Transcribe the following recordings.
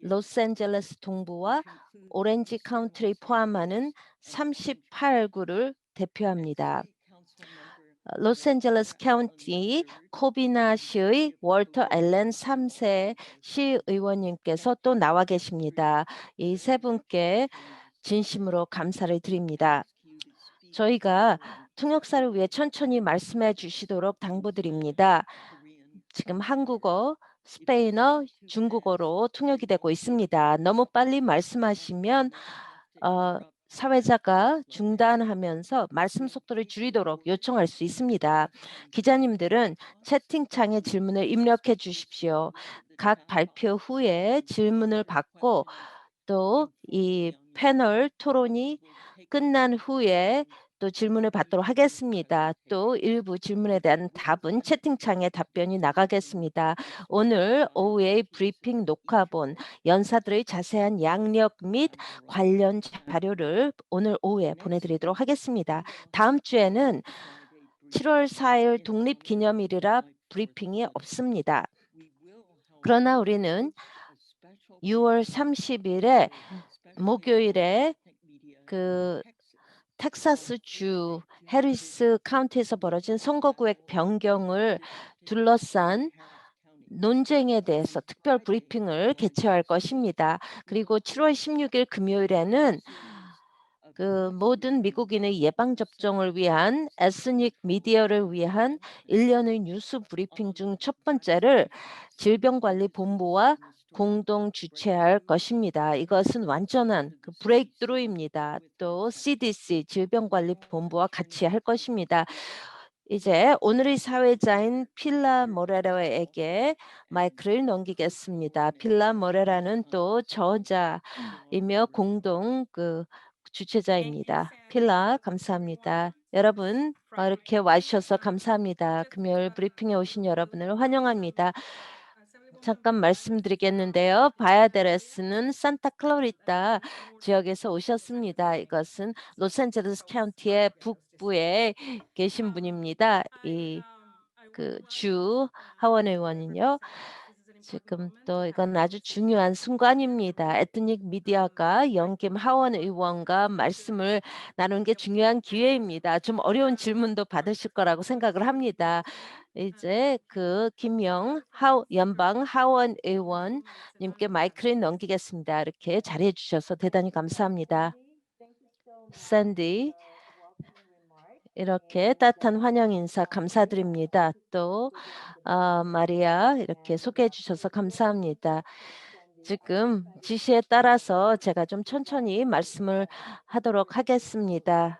로스앤젤레스 동부와 오렌지 카운티를 포함하는 38구를 대표합니다. 로스앤젤레스 카운티 코비나 시의 월터 앨런 3세 시의원님께서 또 나와 계십니다. 이 세 분께 진심으로 감사를 드립니다. 저희가 통역사를 위해 천천히 말씀해 주시도록 당부드립니다. 지금 한국어, 스페인어, 중국어로 통역이 되고 있습니다. 너무 빨리 말씀하시면 사회자가 중단하면서 말씀 속도를 줄이도록 요청할 수 있습니다. 기자님들은 채팅창에 질문을 입력해 주십시오. 각 발표 후에 질문을 받고 또 이 패널 토론이 끝난 후에 또 질문을 받도록 하겠습니다. 또 일부 질문에 대한 답은 채팅창에 답변이 나가겠습니다. 오늘 오후의 브리핑 녹화본, 연사들의 자세한 양력 및 관련 자료를 오늘 오후에 보내드리도록 하겠습니다. 다음 주에는 7월 4일 독립기념일이라 브리핑이 없습니다. 그러나 우리는 6월 30일에 목요일에 그 텍사스 주 해리스 카운티에서 벌어진 선거구획 변경을 둘러싼 논쟁에 대해서 특별 브리핑을 개최할 것입니다. 그리고 7월 16일 금요일에는 그 모든 미국인의 예방접종을 위한 에스닉 미디어를 위한 1년의 뉴스 브리핑 중 첫 번째를 질병관리본부와 공동 주최할 것입니다. 이것은 완전한 브레이크스루입니다. 또 CDC 질병관리본부와 같이 할 것입니다. 이제 오늘의 사회자인 필라 모레라에게 마이크를 넘기겠습니다. 필라 모레라는 또 저자이며 공동 Thank you, 주최자입니다. Sandy. 필라 Welcome, 감사합니다. everyone. 여러분 From 이렇게 와주셔서 Assemblywoman 감사합니다. Tiffany 금요일 브리핑에 오신 여러분을 환영합니다. Assemblywoman 잠깐 Bayatres 말씀드리겠는데요. from Santa Clarita, 바야데레스는 산타클로리타 지역에서 and 오셨습니다. 이것은 로스앤젤레스 South 카운티의 Florida, Mississippi. 북부에 계신 분입니다. I 그 want 주 하원 to 의원은요. emphasize this is an important 지금 moment to 또 have 이건 아주 Mississippi 중요한 represented in the 순간입니다. room. 에트닉 미디어가 영김 하원 의원과 말씀을 나누는 게 중요한 기회입니다. 좀 어려운 질문도 받으실 거라고 생각을 합니다. 이제 그 김영 연방 하원 의원님께 마이크를 넘기겠습니다. 이렇게 잘해 주셔서 대단히 감사합니다. 샌디 이렇게 따뜻한 환영 인사 감사드립니다. 또 마리아 이렇게 소개해 주셔서 감사합니다. 지금 지시에 따라서 제가 좀 천천히 말씀을 하도록 하겠습니다.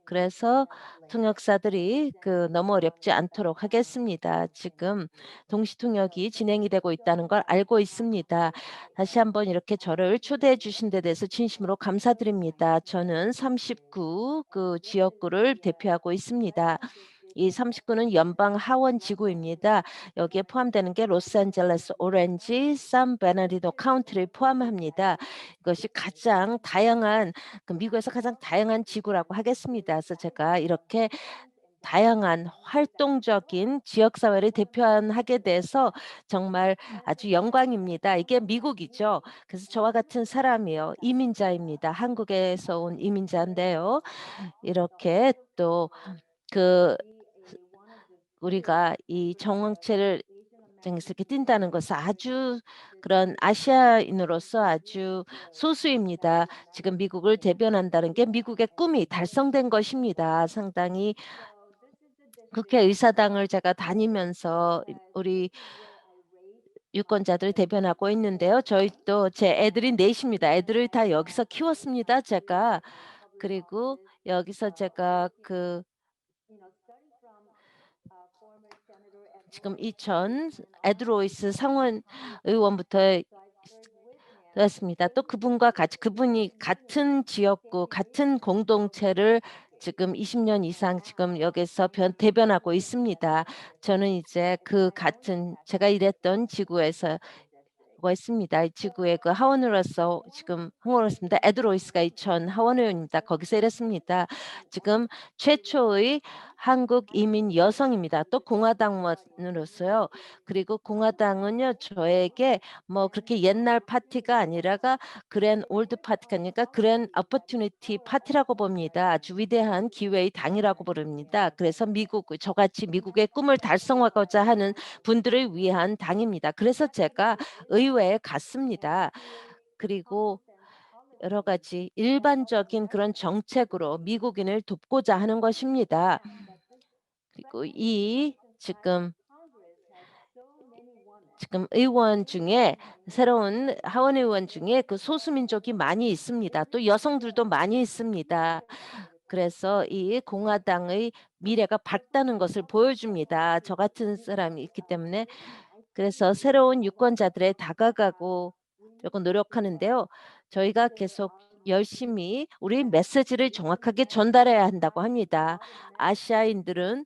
그래서 통역사들이 너무 어렵지 않도록 하겠습니다. 지금 동시 통역이 진행이 되고 있다는 걸 알고 있습니다. 다시 한번 이렇게 저를 초대해 주신 데 대해서 진심으로 감사드립니다. 저는 39 지역구를 대표하고 있습니다. 이 39는 연방 하원 지구입니다. 여기에 포함되는 게 로스앤젤레스, 오렌지, 샌베르나르디노 카운티를 포함합니다. 이것이 가장 다양한 미국에서 가장 다양한 지구라고 하겠습니다. 그래서 제가 이렇게 다양한 활동적인 지역 사회를 대표하게 돼서 정말 아주 영광입니다. 이게 미국이죠. 그래서 저와 같은 사람이요. 이민자입니다. 한국에서 온 이민자인데요. 이렇게 또 그 우리가 이 정원체를 등에서 이렇게 뛴다는 것은 아주 그런 아시아인으로서 아주 소수입니다. 지금 미국을 대변한다는 게 미국의 꿈이 달성된 것입니다. 상당히 국회의사당을 제가 다니면서 우리 유권자들을 대변하고 있는데요. 저희 또 제 애들이 넷입니다. 애들을 다 여기서 키웠습니다, 제가. 그리고 여기서 제가 지금 2000 에드로이스 상원 의원부터 였습니다. 또 그분과 같이 그분이 같은 지역구 같은 공동체를 지금 20년 이상 지금 여기서 대변하고 있습니다. 저는 이제 그 같은 제가 일했던 지구에서 있습니다. 이 지구의 하원으로서 지금 항원했습니다. 에드로이스가 2000 하원 의원입니다. 거기서 일했습니다. 지금 최초의 한국 이민 여성입니다. 또 공화당원으로서요. 그리고 공화당은요 저에게 뭐 그렇게 옛날 파티가 아니라가 그랜 올드 파티가 아니라 그랜 오퍼튜니티 파티라고 봅니다. 아주 위대한 기회의 당이라고 부릅니다. 그래서 미국 저같이 미국의 꿈을 달성하고자 하는 분들을 위한 당입니다. 그래서 제가 의회에 갔습니다. 그리고 여러 가지 일반적인 그런 정책으로 미국인을 돕고자 하는 것입니다. 그리고 이 지금 의원 중에 새로운 하원 의원 중에 그 소수민족이 많이 있습니다. 또 여성들도 많이 있습니다. 그래서 이 공화당의 미래가 밝다는 것을 보여줍니다. 저 같은 사람이 있기 때문에 그래서 새로운 유권자들에 다가가고 려고 노력하는데요. 저희가 계속 열심히 우리 메시지를 정확하게 전달해야 한다고 합니다. 아시아인들은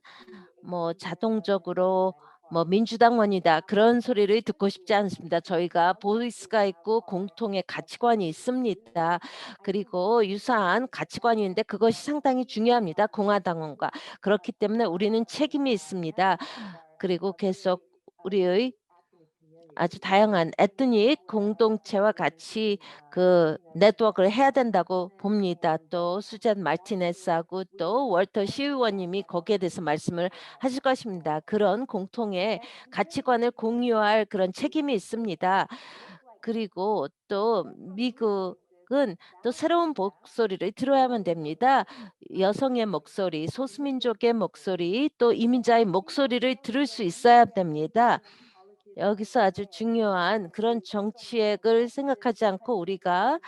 뭐 자동적으로 뭐 민주당원이다 그런 소리를 듣고 싶지 않습니다. 저희가 보이스가 있고 공통의 가치관이 있습니다. 그리고 유사한 가치관이 있는데 그것이 상당히 중요합니다. 공화당원과. 그렇기 때문에 우리는 책임이 있습니다. 그리고 계속 우리의 아주 다양한 에트닉 공동체와 같이 그 네트워크를 해야 된다고 봅니다. 또 수잔 마르티네스하고 또 월터 시의원님이 거기에 대해서 말씀을 하실 것입니다. 그런 공통의 가치관을 공유할 그런 책임이 있습니다. 그리고 또 미국은 또 새로운 목소리를 들어야만 됩니다. 여성의 목소리, 소수민족의 목소리, 또 이민자의 목소리를 들을 수 있어야 됩니다. 여기서 아주 중요한 그런 정치액을 생각하지 않고 우리가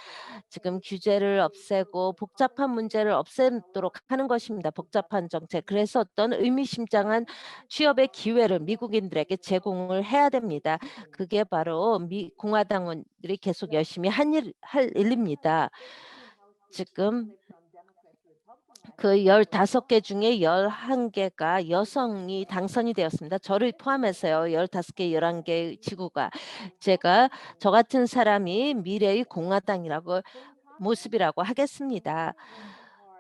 지금 규제를 없애고 복잡한 문제를 없애도록 하는 것입니다. 복잡한 정책. 그래서 어떤 의미심장한 취업의 기회를 미국인들에게 제공을 해야 됩니다. 그게 바로 공화당원들이 계속 열심히 할 일입니다. 지금 그 15개 중에 11개가 여성이 당선이 되었습니다. 저를 포함해서요. 15개, 11개 지구가. 제가 저 같은 사람이 미래의 공화당이라고 모습이라고 하겠습니다.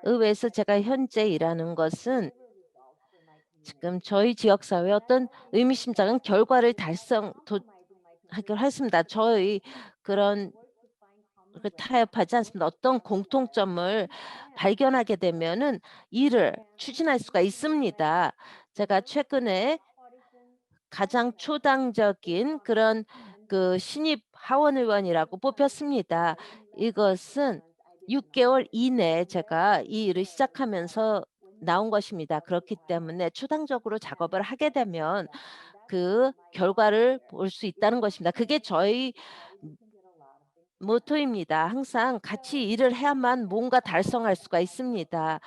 의회에서 제가 현재 일하는 것은 지금 저희 지역 사회에 어떤 의미심장한 결과를 하기로 했습니다. 저의 그런 타협하지 않습니다. 어떤 공통점을 발견하게 되면은 일을 추진할 수가 있습니다. 제가 최근에 가장 초당적인 그런 그 신입 하원 의원이라고 뽑혔습니다. 이것은 6개월 이내에 제가 이 일을 시작하면서 나온 것입니다. 그렇기 때문에 초당적으로 작업을 하게 되면 그 결과를 볼 수 있다는 것입니다. 그게 저희 모토입니다. 항상 같이 일을 해야만 뭔가 달성할 수가 있습니다.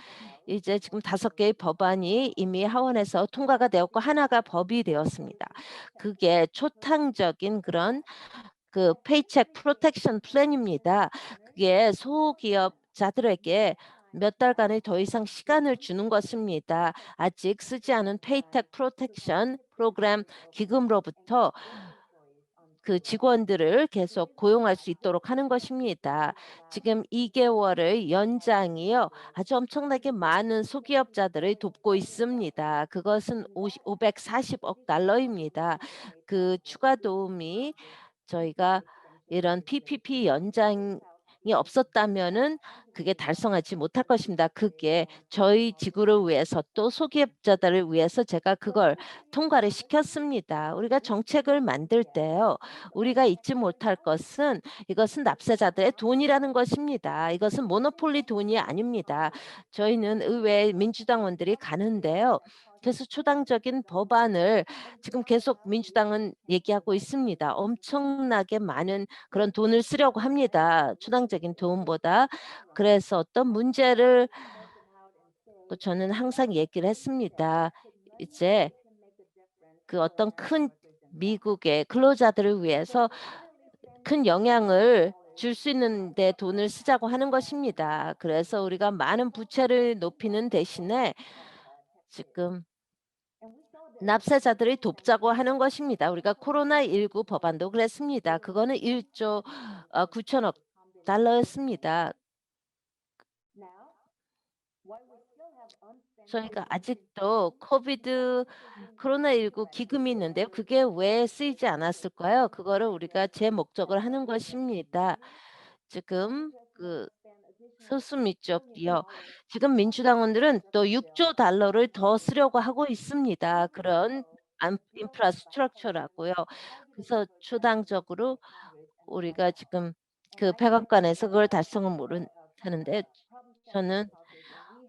이제 지금 5개의 법안이 이미 하원에서 통과가 되었고 하나가 법이 되었습니다. 그게 초탕적인 그런 그 페이첵 프로텍션 플랜입니다. 그게 소기업자들에게 몇 달간의 더 이상 시간을 주는 것입니다. 아직 쓰지 않은 페이텍 프로텍션 프로그램 기금으로부터 그 직원들을 계속 고용할 수 있도록 하는 것입니다. 지금 2개월의 연장이요. 아주 엄청나게 많은 소기업자들을 돕고 있습니다. 그것은 540억 달러입니다. 그 추가 도움이 저희가 이런 PPP 연장이 없었다면은 그게 달성하지 못할 것입니다. 그게 저희 지구를 위해서 또 소기업자들을 위해서 제가 그걸 통과를 시켰습니다. 우리가 정책을 만들 때요. 우리가 잊지 못할 것은 이것은 납세자들의 돈이라는 것입니다. 이것은 모노폴리 돈이 아닙니다. 저희는 의회 민주당원들이 가는데요. 그래서 초당적인 법안을 지금 계속 민주당은 얘기하고 있습니다. 엄청나게 많은 그런 돈을 쓰려고 합니다. 초당적인 돈보다. 그래서 어떤 문제를 또 저는 항상 얘기를 했습니다. 이제 그 어떤 큰 미국의 근로자들을 위해서 큰 영향을 줄 수 있는 데 돈을 쓰자고 하는 것입니다. 그래서 우리가 많은 부채를 높이는 대신에 지금 납세자들을 돕자고 하는 것입니다. 우리가 코로나19 법안도 그랬습니다. 그거는 1조 9천억 달러였습니다. 저희가 아직도 코로나19 기금이 있는데요. 그게 왜 쓰이지 않았을까요? 그거를 우리가 제 목적을 하는 것입니다. 지금 그 소수민 쪽이요. 지금 민주당원들은 또 6조 달러를 더 쓰려고 하고 있습니다. 그런 인프라스트럭처라고요. 그래서 초당적으로 우리가 지금 그 백악관에서 그걸 달성을 못하는데 저는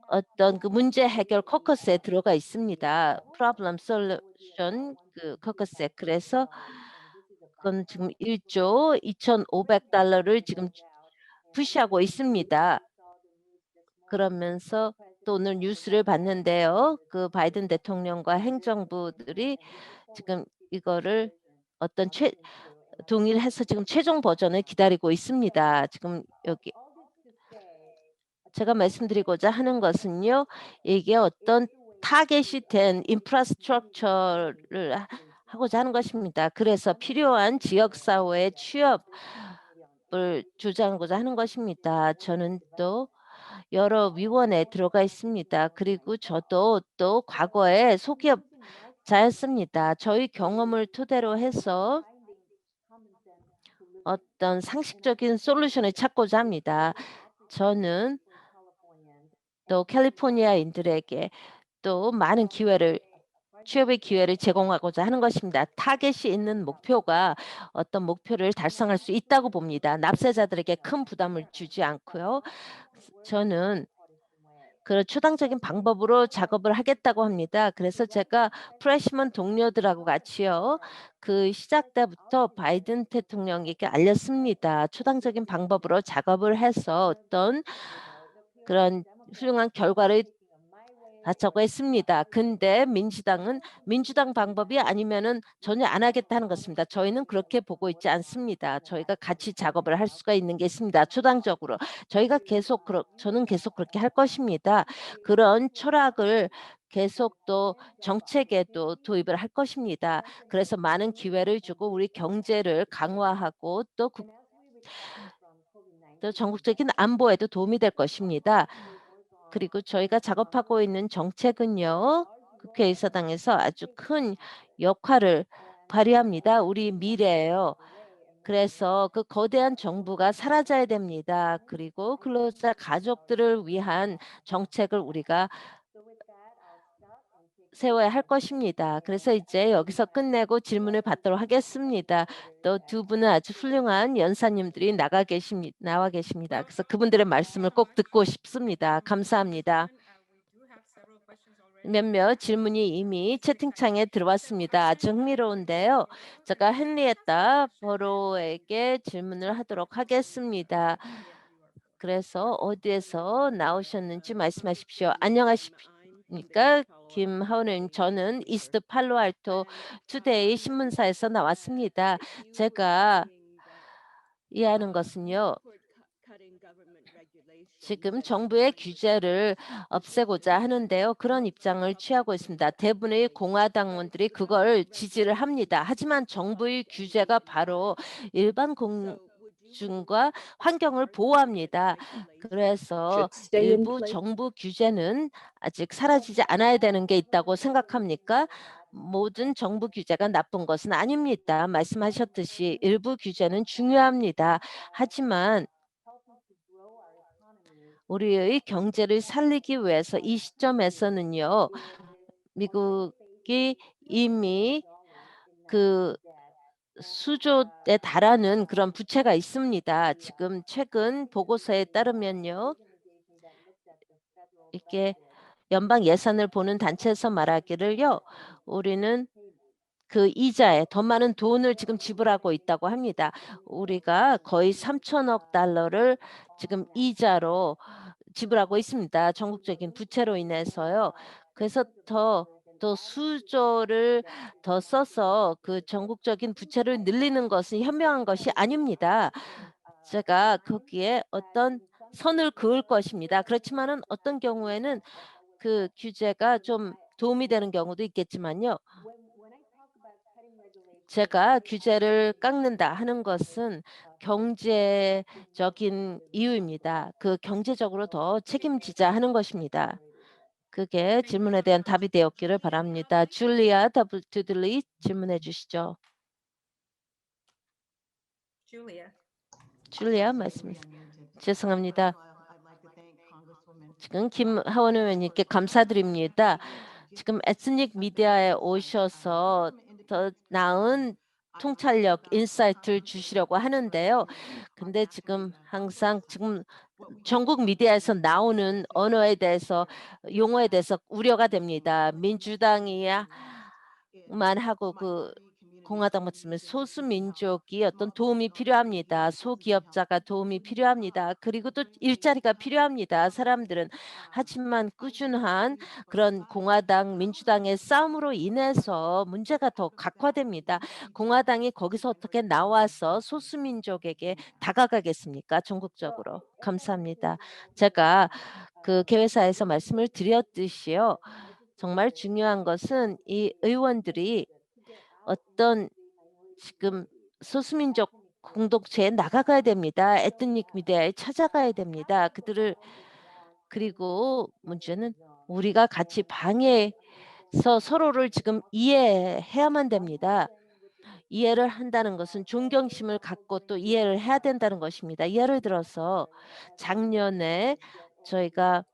어떤 그 문제 해결 코커스에 들어가 있습니다. Problem Solution 그 코커스에. 그래서 그건 지금 1조 2,500달러를 지금 푸시하고 있습니다. 그러면서 또 오늘 뉴스를 봤는데요. 그 바이든 대통령과 행정부들이 지금 이거를 어떤 동의를 해서 지금 최종 버전을 기다리고 있습니다. 지금 여기 제가 말씀드리고자 하는 것은요. 이게 어떤 타겟이 된 인프라스트럭처를 하고자 하는 것입니다. 그래서 필요한 지역 사회의 취업을 주장하고자 하는 것입니다. 저는 또 여러 위원회에 들어가 있습니다. 그리고 저도 또 과거에 소기업자였습니다. 저희 경험을 토대로 해서 어떤 상식적인 솔루션을 찾고자 합니다. 저는 또 캘리포니아인들에게 또 많은 취업의 기회를 제공하고자 하는 것입니다. 타겟이 있는 목표가 어떤 목표를 달성할 수 있다고 봅니다. 납세자들에게 큰 부담을 주지 않고요. 저는 그 초당적인 방법으로 작업을 하겠다고 합니다. 그래서 제가 프레시먼 동료들하고 같이요. 그 시작 때부터 바이든 대통령에게 알렸습니다. 초당적인 방법으로 작업을 해서 어떤 그런 훌륭한 결과를 하자고 했습니다. 근데 민주당은 민주당 방법이 아니면은 전혀 안 하겠다는 것입니다. 저희는 그렇게 보고 있지 않습니다. 저희가 같이 작업을 할 수가 있는 게 있습니다. 초당적으로. 저는 계속 그렇게 할 것입니다. 그런 철학을 계속 또 정책에도 도입을 할 것입니다. 그래서 많은 기회를 주고 우리 경제를 강화하고 또 전국적인 안보에도 도움이 될 것입니다. 그리고 저희가 작업하고 있는 정책은요. 국회의사당에서 아주 큰 역할을 발휘합니다. 우리 미래예요. 그래서 그 거대한 정부가 사라져야 됩니다. 그리고 근로자 가족들을 위한 정책을 우리가 세워야 할 것입니다. 그래서 이제 여기서 끝내고 질문을 받도록 하겠습니다. 또 두 분은 아주 훌륭한 연사님들이 나와 계십니다. 그래서 그분들의 말씀을 꼭 듣고 싶습니다. 감사합니다. 몇몇 질문이 이미 채팅창에 들어왔습니다. 아주 흥미로운데요. 제가 헨리에타 버로에게 질문을 하도록 하겠습니다. 그래서 어디에서 나오셨는지 말씀하십시오. 안녕하십니까? 김하원님, 저는 이스트 팔로알토 투데이 신문사에서 나왔습니다. 제가 이해하는 것은요. 지금 정부의 규제를 없애고자 하는데요. 그런 입장을 취하고 있습니다. 대부분의 공화당원들이 그걸 지지를 합니다. 하지만 정부의 규제가 바로 일반 공중과 환경을 보호합니다. 그래서 should stay in 일부 place. 정부 규제는 아직 사라지지 않아야 되는 게 있다고 생각합니까? 모든 정부 규제가 나쁜 것은 아닙니다. 말씀하셨듯이 일부 규제는 중요합니다. 하지만 우리의 경제를 살리기 위해서 이 시점에서는요. 미국이 이미 그 수조에 달하는 그런 부채가 있습니다. 지금 최근 보고서에 따르면요. 이게 연방 예산을 보는 단체에서 말하기를요. 우리는 그 이자에 더 많은 돈을 지금 지불하고 있다고 합니다. 우리가 거의 3천억 달러를 지금 이자로 지불하고 있습니다. 전국적인 부채로 인해서요. 그래서 더 수조를 더 써서 그 전국적인 부채를 늘리는 것은 현명한 것이 아닙니다. 제가 거기에 어떤 선을 그을 것입니다. 그렇지만은 어떤 경우에는 그 규제가 좀 도움이 되는 경우도 있겠지만요. 제가 규제를 깎는다 하는 것은 경제적인 이유입니다. 그 경제적으로 더 책임지자 하는 것입니다. 그게 질문에 대한 답이 되었기를 바랍니다. 줄리아 두들리 질문해 주시죠. Julia. 줄리아 말씀해 죄송합니다. 지금 김하원 의원님께 감사드립니다. 지금 에스닉 미디어에 오셔서 더 나은 통찰력, 인사이트를 주시려고 하는데요. 근데 지금 항상 지금 전국 미디어에서 나오는 언어에 대해서 용어에 대해서 우려가 됩니다. 민주당이야 만 하고 공화당 말씀에 소수민족이 어떤 도움이 필요합니다. 소기업자가 도움이 필요합니다. 그리고 또 일자리가 필요합니다, 사람들은. 하지만 꾸준한 그런 공화당, 민주당의 싸움으로 인해서 문제가 더 각화됩니다. 공화당이 거기서 어떻게 나와서 소수민족에게 다가가겠습니까? 전국적으로. 감사합니다. 제가 개회사에서 말씀을 드렸듯이요. 정말 중요한 것은 이 의원들이 어떤 지금 소수민족 공동체에 나가가야 됩니다. 에트닉 미디어에 찾아가야 됩니다. 그들을 그리고 문제는 우리가 같이 방에서 서로를 지금 이해해야만 됩니다. 이해를 한다는 것은 존경심을 갖고 또 이해를 해야 된다는 것입니다. 예를 들어서 작년에 저희가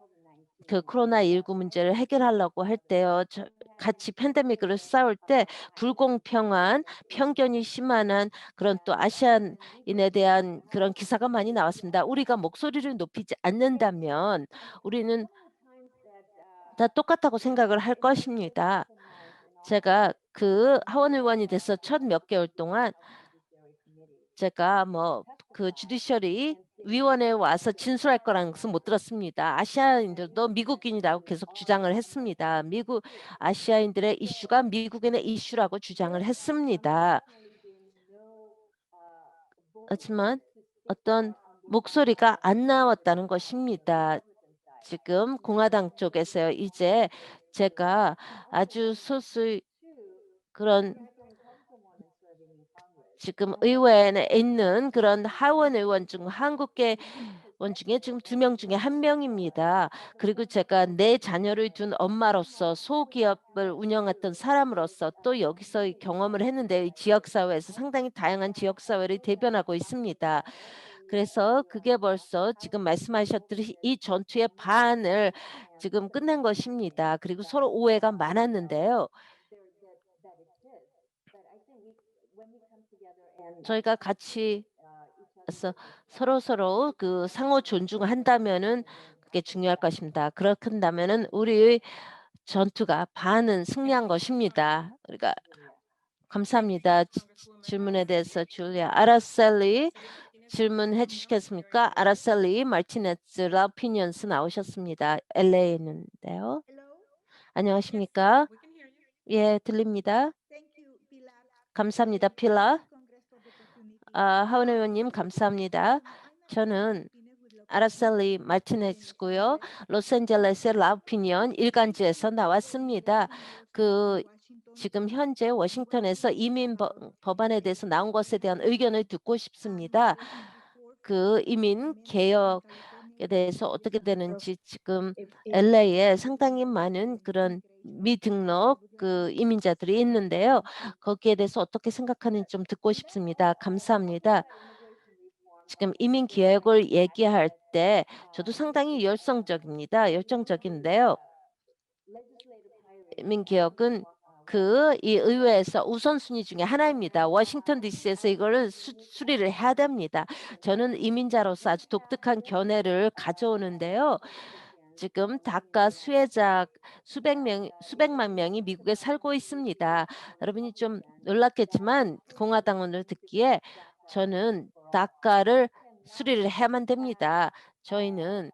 코로나19 문제를 해결하려고 할 때요. 같이 팬데믹을 싸울 때 불공평한 편견이 심한 그런 또 아시안인에 대한 그런 기사가 많이 나왔습니다. 우리가 목소리를 높이지 않는다면 우리는 다 똑같다고 생각을 할 것입니다. 제가 하원 의원이 돼서 첫 몇 개월 동안 제가 주디셔리 위원회에 와서 진술할 거라는 것은 못 들었습니다. 아시아인들도 미국인이라고 계속 주장을 했습니다. 아시아인들의 이슈가 미국인의 이슈라고 주장을 했습니다. 하지만 어떤 목소리가 안 나왔다는 것입니다. 지금 공화당 쪽에서요. 이제 제가 아주 소수 그런 지금 의회에 있는 그런 하원 의원 중 한국계 원 중에 지금 2명 중에 1명입니다. 그리고 제가 내 자녀를 둔 엄마로서 소기업을 운영했던 사람으로서 또 여기서 이 경험을 했는데 이 지역 사회에서 상당히 다양한 지역 사회를 대변하고 있습니다. 그래서 그게 벌써 지금 말씀하셨듯이 이 전투의 반을 지금 끝낸 것입니다. 그리고 서로 오해가 많았는데요. 저희가 같이 서 서로서로 상호 존중한다면은 그게 중요할 것입니다. 그렇다면은 우리의 전투가 반은 승리한 것입니다. 그러니까 Thank you, 감사합니다. Congresswoman 질문에 대해서 Araceli. 줄리아 아라셀리 Martinez 질문해 from North 주시겠습니까? Carolina. 아라셀리 마르티네즈 라피니언스 나오셨습니다. LA에 있는데요. Hello. Yes, 안녕하십니까? we can hear you. 예, 들립니다. Thank you, Pilar. 감사합니다, Thank 필라. you, Congress, for the opportunity. 하원 의원님 감사합니다. I'm Araceli 저는 Martinez with La Opinion 아라셀리 in Los 마티네스고요. Angeles. 로스앤젤레스의 라오피니언 일간지에서 나왔습니다. Legislative 그 in Washington 지금 현재 워싱턴에서 이민 법안에 대해서 나온 것에 대한 의견을 듣고 and 싶습니다. I would support 이민 amendments in 개혁에 California 대해서 that 어떻게 would 되는지 지금 if LA에 상당히 많은 그런 I 미등록 would like 이민자들이 있는데요. 거기에 대해서 어떻게 생각하는지 좀 듣고 싶습니다. 감사합니다. 지금 이민 계획을 얘기할 때 저도 상당히 열정적인데요. 이민 개혁은 이 의회에서 우선순위 중에 하나입니다. 워싱턴 DC에서 이거를 수리를 해야 됩니다. 저는 이민자로서 아주 독특한 견해를 가져오는데요. 지금 다카 수혜자 수백만 명이 미국에 살고 있습니다. 여러분이 좀 놀랐겠지만 공화당원을 듣기에 저는 다카를 수리를 해야만 됩니다. 저희는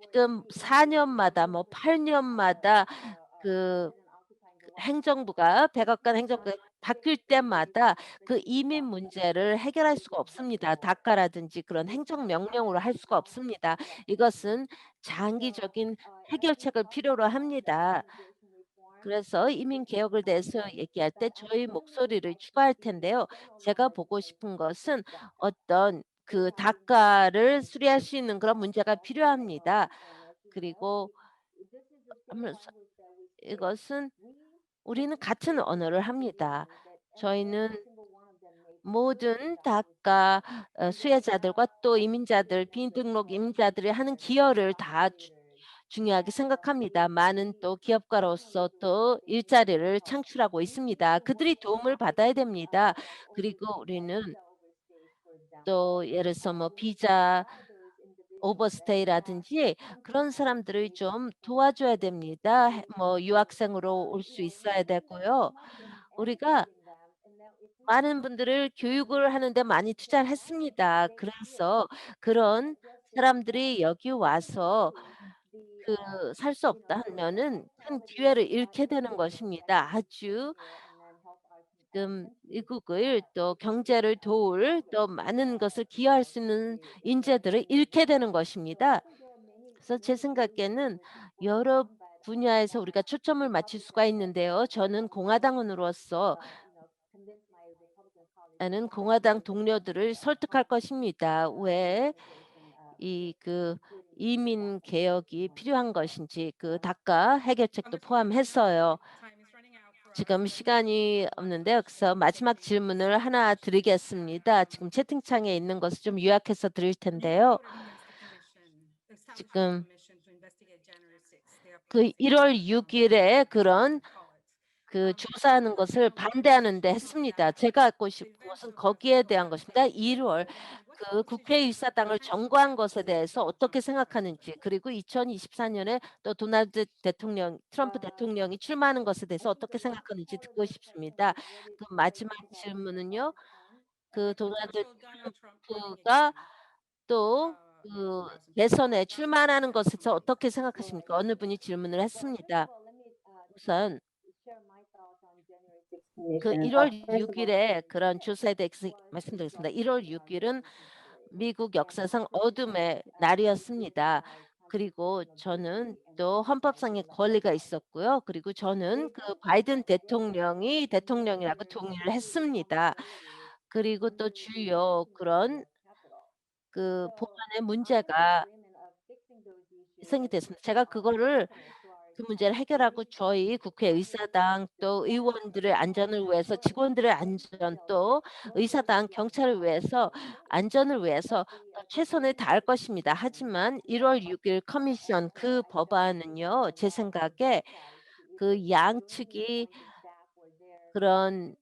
지금 4년마다 8년마다 그 백악관 행정부가 바뀔 때마다 이민 문제를 해결할 수가 없습니다. 다카라든지 그런 행정 명령으로 할 수가 없습니다. 이것은 장기적인 해결책을 필요로 합니다. 그래서 이민 개혁을 대해서 얘기할 때 저희 목소리를 추가할 텐데요. 제가 보고 싶은 것은 어떤 다카를 수리할 수 있는 그런 문제가 필요합니다. 그리고 하면서 이것은 우리는 같은 언어를 합니다. 저희는 모든 다카 수혜자들과 또 이민자들, 비등록 이민자들이 하는 기여를 다 중요하게 생각합니다. 많은 또 기업가로서 또 일자리를 창출하고 있습니다. 그들이 도움을 받아야 됩니다. 그리고 우리는 또 예를 들어서 뭐 비자 오버스테이라든지 그런 사람들을 좀 도와줘야 됩니다. 뭐 유학생으로 올 수 있어야 되고요. 우리가 많은 분들을 교육을 하는 데 많이 투자를 했습니다. 그래서 그런 사람들이 여기 와서 그 살 수 없다 하면은 큰 기회를 잃게 되는 것입니다. 아주 지금 미국을 또 경제를 도울 또 많은 것을 기여할 수 있는 인재들을 잃게 되는 것입니다. 그래서 제 생각에는 여러 분야에서 우리가 초점을 맞출 수가 있는데요. 저는 공화당원으로서 나는 공화당 동료들을 설득할 것입니다. 왜 이민 개혁이 필요한 것인지 그 다카 해결책도 포함해서요. 지금 시간이 없는데요. 그래서 마지막 질문을 하나 드리겠습니다. 지금 채팅창에 있는 것을 좀 요약해서 드릴 텐데요. 지금 그 1월 6일에 그런 조사하는 것을 반대하는 데 했습니다. 제가 하고 싶은 것은 거기에 대한 것입니다. 1월 국회의사당을 점거한 것에 대해서 어떻게 생각하는지, 그리고 2024년에 또 트럼프 대통령이 출마하는 것에 대해서 어떻게 생각하는지 듣고 싶습니다. 그 마지막 질문은요. 도널드 트럼프가 또 대선에 출마하는 것에서 어떻게 생각하십니까? 어느 분이 질문을 했습니다. 우선 1월 6일에 그런 조사에 대해서 말씀드리겠습니다. 1월 6일은 미국 역사상 어둠의 날이었습니다. 그리고 저는 또 헌법상의 권리가 있었고요. 그리고 저는 바이든 대통령이 대통령이라고 동의를 했습니다. 그리고 또 주요 그런 법안의 문제가 생기됐습니다. 제가 그 문제를 해결하고 저희 국회의사당 또 의원들의 안전을 위해서 직원들의 안전 또 의사당 경찰을 위해서 안전을 위해서 최선을 다할 것입니다. 하지만 1월 6일 커미션 법안은요. 제 생각에 양측이 그런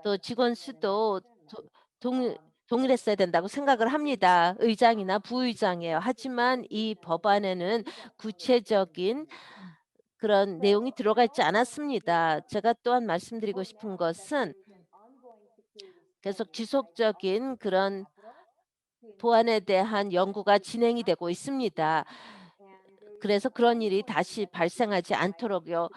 또 직원 수도 도 동일했어야 된다고 생각을 합니다. 의장이나 부의장이에요. 하지만 이 법안에는 구체적인 그런 내용이 들어가 있지 않았습니다. 제가 또한 말씀드리고 싶은 것은 계속 지속적인 그런 보안에 대한 연구가 진행이 되고 있습니다. 그래서 그런 일이 다시 발생하지 않도록요.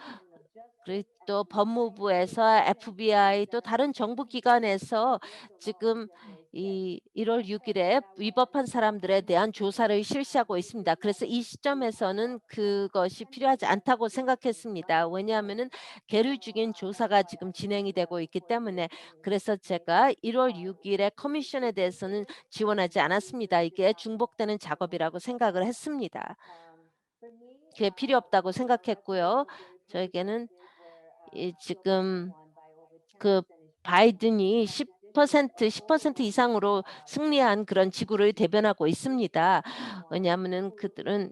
그리고 또 법무부에서 FBI 또 다른 정부 기관에서 지금 1월 6일에 위법한 사람들에 대한 조사를 실시하고 있습니다. 그래서 이 시점에서는 그것이 필요하지 않다고 생각했습니다. 왜냐하면은 계류적인 조사가 지금 진행이 되고 있기 때문에 그래서 제가 1월 6일에 커미션에 대해서는 지원하지 않았습니다. 이게 중복되는 작업이라고 생각을 했습니다. 그게 필요 없다고 생각했고요. 저에게는 지금 바이든이 10% 이상으로 승리한 그런 지구를 대변하고 있습니다. 왜냐하면은 그들은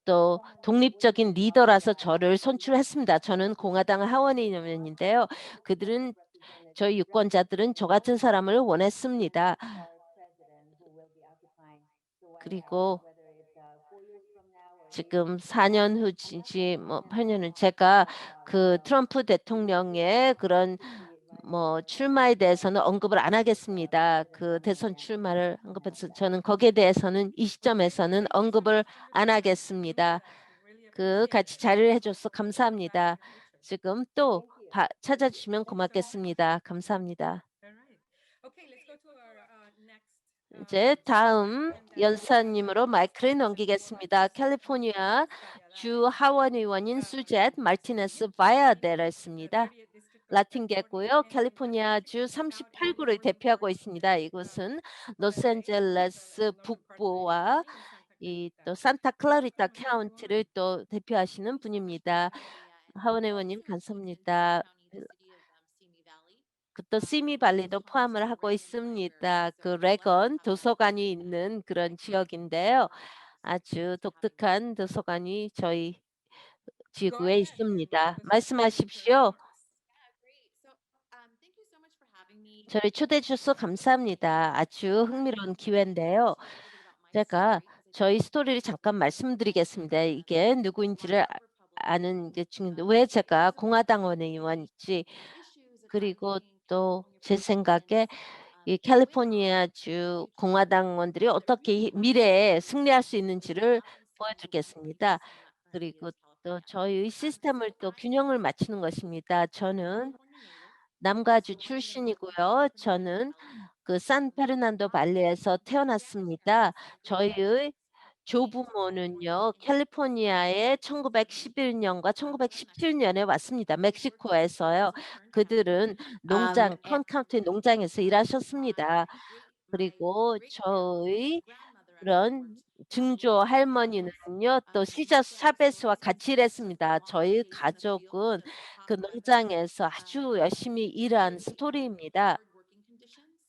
또 독립적인 리더라서 저를 선출했습니다. 저는 공화당 하원의원인데요. 저희 유권자들은 저 같은 사람을 원했습니다. 그리고 지금 4년 후지 뭐 8년 후 제가 트럼프 대통령의 그런 출마에 대해서는 언급을 안 하겠습니다. 대선 출마를 언급해서 저는 거기에 대해서는 이 시점에서는 언급을 안 하겠습니다. 같이 자리를 해줘서 감사합니다. 지금 또 찾아주시면 고맙겠습니다. 감사합니다. 이제 다음 연사님으로 마이크를 넘기겠습니다. 캘리포니아 주 하원 의원인 수젯 마르티네스 바야데라입니다. 라틴계고요. 캘리포니아 주 38구를 대표하고 있습니다. 이곳은 로스앤젤레스 북부와 이 또 산타 클라리타 카운티를 또 대표하시는 분입니다. 하원 의원님 감사합니다. 그 또 시미 발리도 포함을 하고 있습니다. 그 레건 도서관이 있는 그런 지역인데요. 아주 독특한 도서관이 저희 Go 지구에 ahead. 있습니다. The floor is 말씀하십시오. yours. Yeah, great. So, thank you so much for having me. 저를 초대해 주셔서 감사합니다. 아주 흥미로운 기회인데요. Tell you a little bit about my 제가 story because I think 저희 it's 스토리를 잠깐 말씀드리겠습니다. 이게 누구인지를 why we're 아는 게 Republicans 중요한데 왜 제가 공화당원 the 의원인지 issues 그리고 affecting 또 California 제 생각에 Republicans 이 going on 캘리포니아주 due to 공화당원들이 the 어떻게 recent 미래에 승리할 수 with the 있는지를 balancing the 보여주겠습니다. system that currently 그리고 is 또 California. 저희 시스템을 So 또 I 균형을 맞추는 것입니다. am a 저는 California native. 남가주 So born in 출신이고요. San Fernando 저는 Valley. 그 산페르난도 발리에서 태어났습니다. 저희의 조부모는요, 캘리포니아에 1911년과 1917년에 왔습니다. 멕시코에서요. 그들은 농장, And 컨카운티 농장에서 일하셨습니다. 그리고 my 저희 great grandmother actually 그런 worked 증조 할머니는요, 또 시저 샤베스와 같이 일했습니다. 저희 가족은 그 농장에서 아주 열심히 일한 스토리입니다.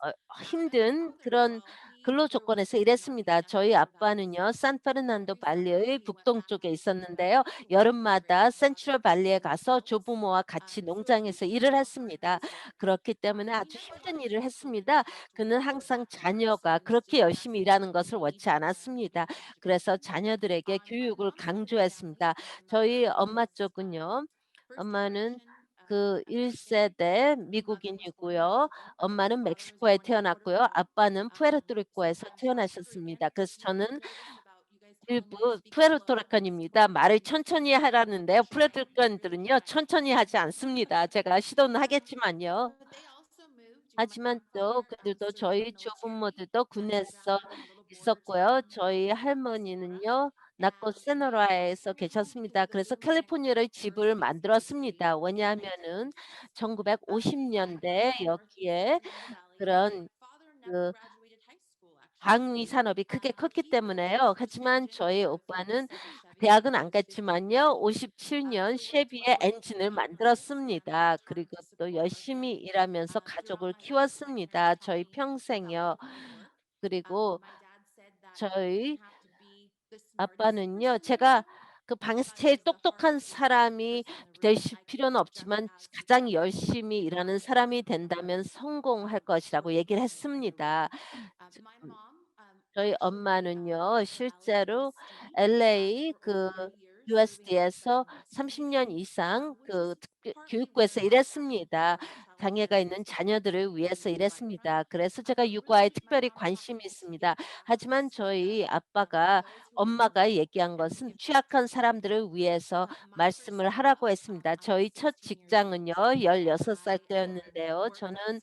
어 힘든 그런 근로 조건에서 일했습니다. 저희 아빠는요 산페르난도 발리의 북동쪽에 있었는데요. 여름마다 센트럴 발리에 가서 조부모와 같이 농장에서 일을 했습니다. 그렇기 때문에 아주 힘든 일을 했습니다. 그는 항상 자녀가 그렇게 열심히 일하는 것을 원치 않았습니다. 그래서 자녀들에게 교육을 강조했습니다. 저희 엄마 쪽은요. 엄마는 그 1 세대 미국인이고요. 엄마는 멕시코에 태어났고요. 아빠는 푸에르토리코에서 태어나셨습니다. 그래서 저는 일부 푸에르토리칸입니다. 말을 천천히 하라는데요. 푸에르토리칸들은요 천천히 하지 않습니다. 제가 시도는 하겠지만요. 하지만 또 그들도 저희 조부모들도 군에서 있었고요. 저희 할머니는요 낙고 세노라에서 계셨습니다. 그래서 캘리포니아의 집을 만들었습니다. 왜냐하면은 1950년대 여기에 그런 그 방위 산업이 크게 컸기 때문에요. 하지만 저희 오빠는 대학은 안 갔지만요. 57년 쉐비의 엔진을 만들었습니다. 그리고 또 열심히 일하면서 가족을 키웠습니다. 저희 평생요. 그리고 저희 아빠는요. 제가 그 방에서 제일 똑똑한 사람이 될 필요는 없지만 가장 열심히 일하는 사람이 된다면 성공할 것이라고 얘기를 했습니다. 음 저희 엄마는요. 실제로 LA 그 USD에서 30년 이상 그 특별 교육부에서 일했습니다. 장애가 있는 자녀들을 위해서 일했습니다. 그래서 제가 육아에 특별히 관심이 있습니다. 하지만 저희 아빠가 엄마가 얘기한 것은 취약한 사람들을 위해서 말씀을 하라고 했습니다. 저희 첫 직장은요. 16살 때였는데요. 저는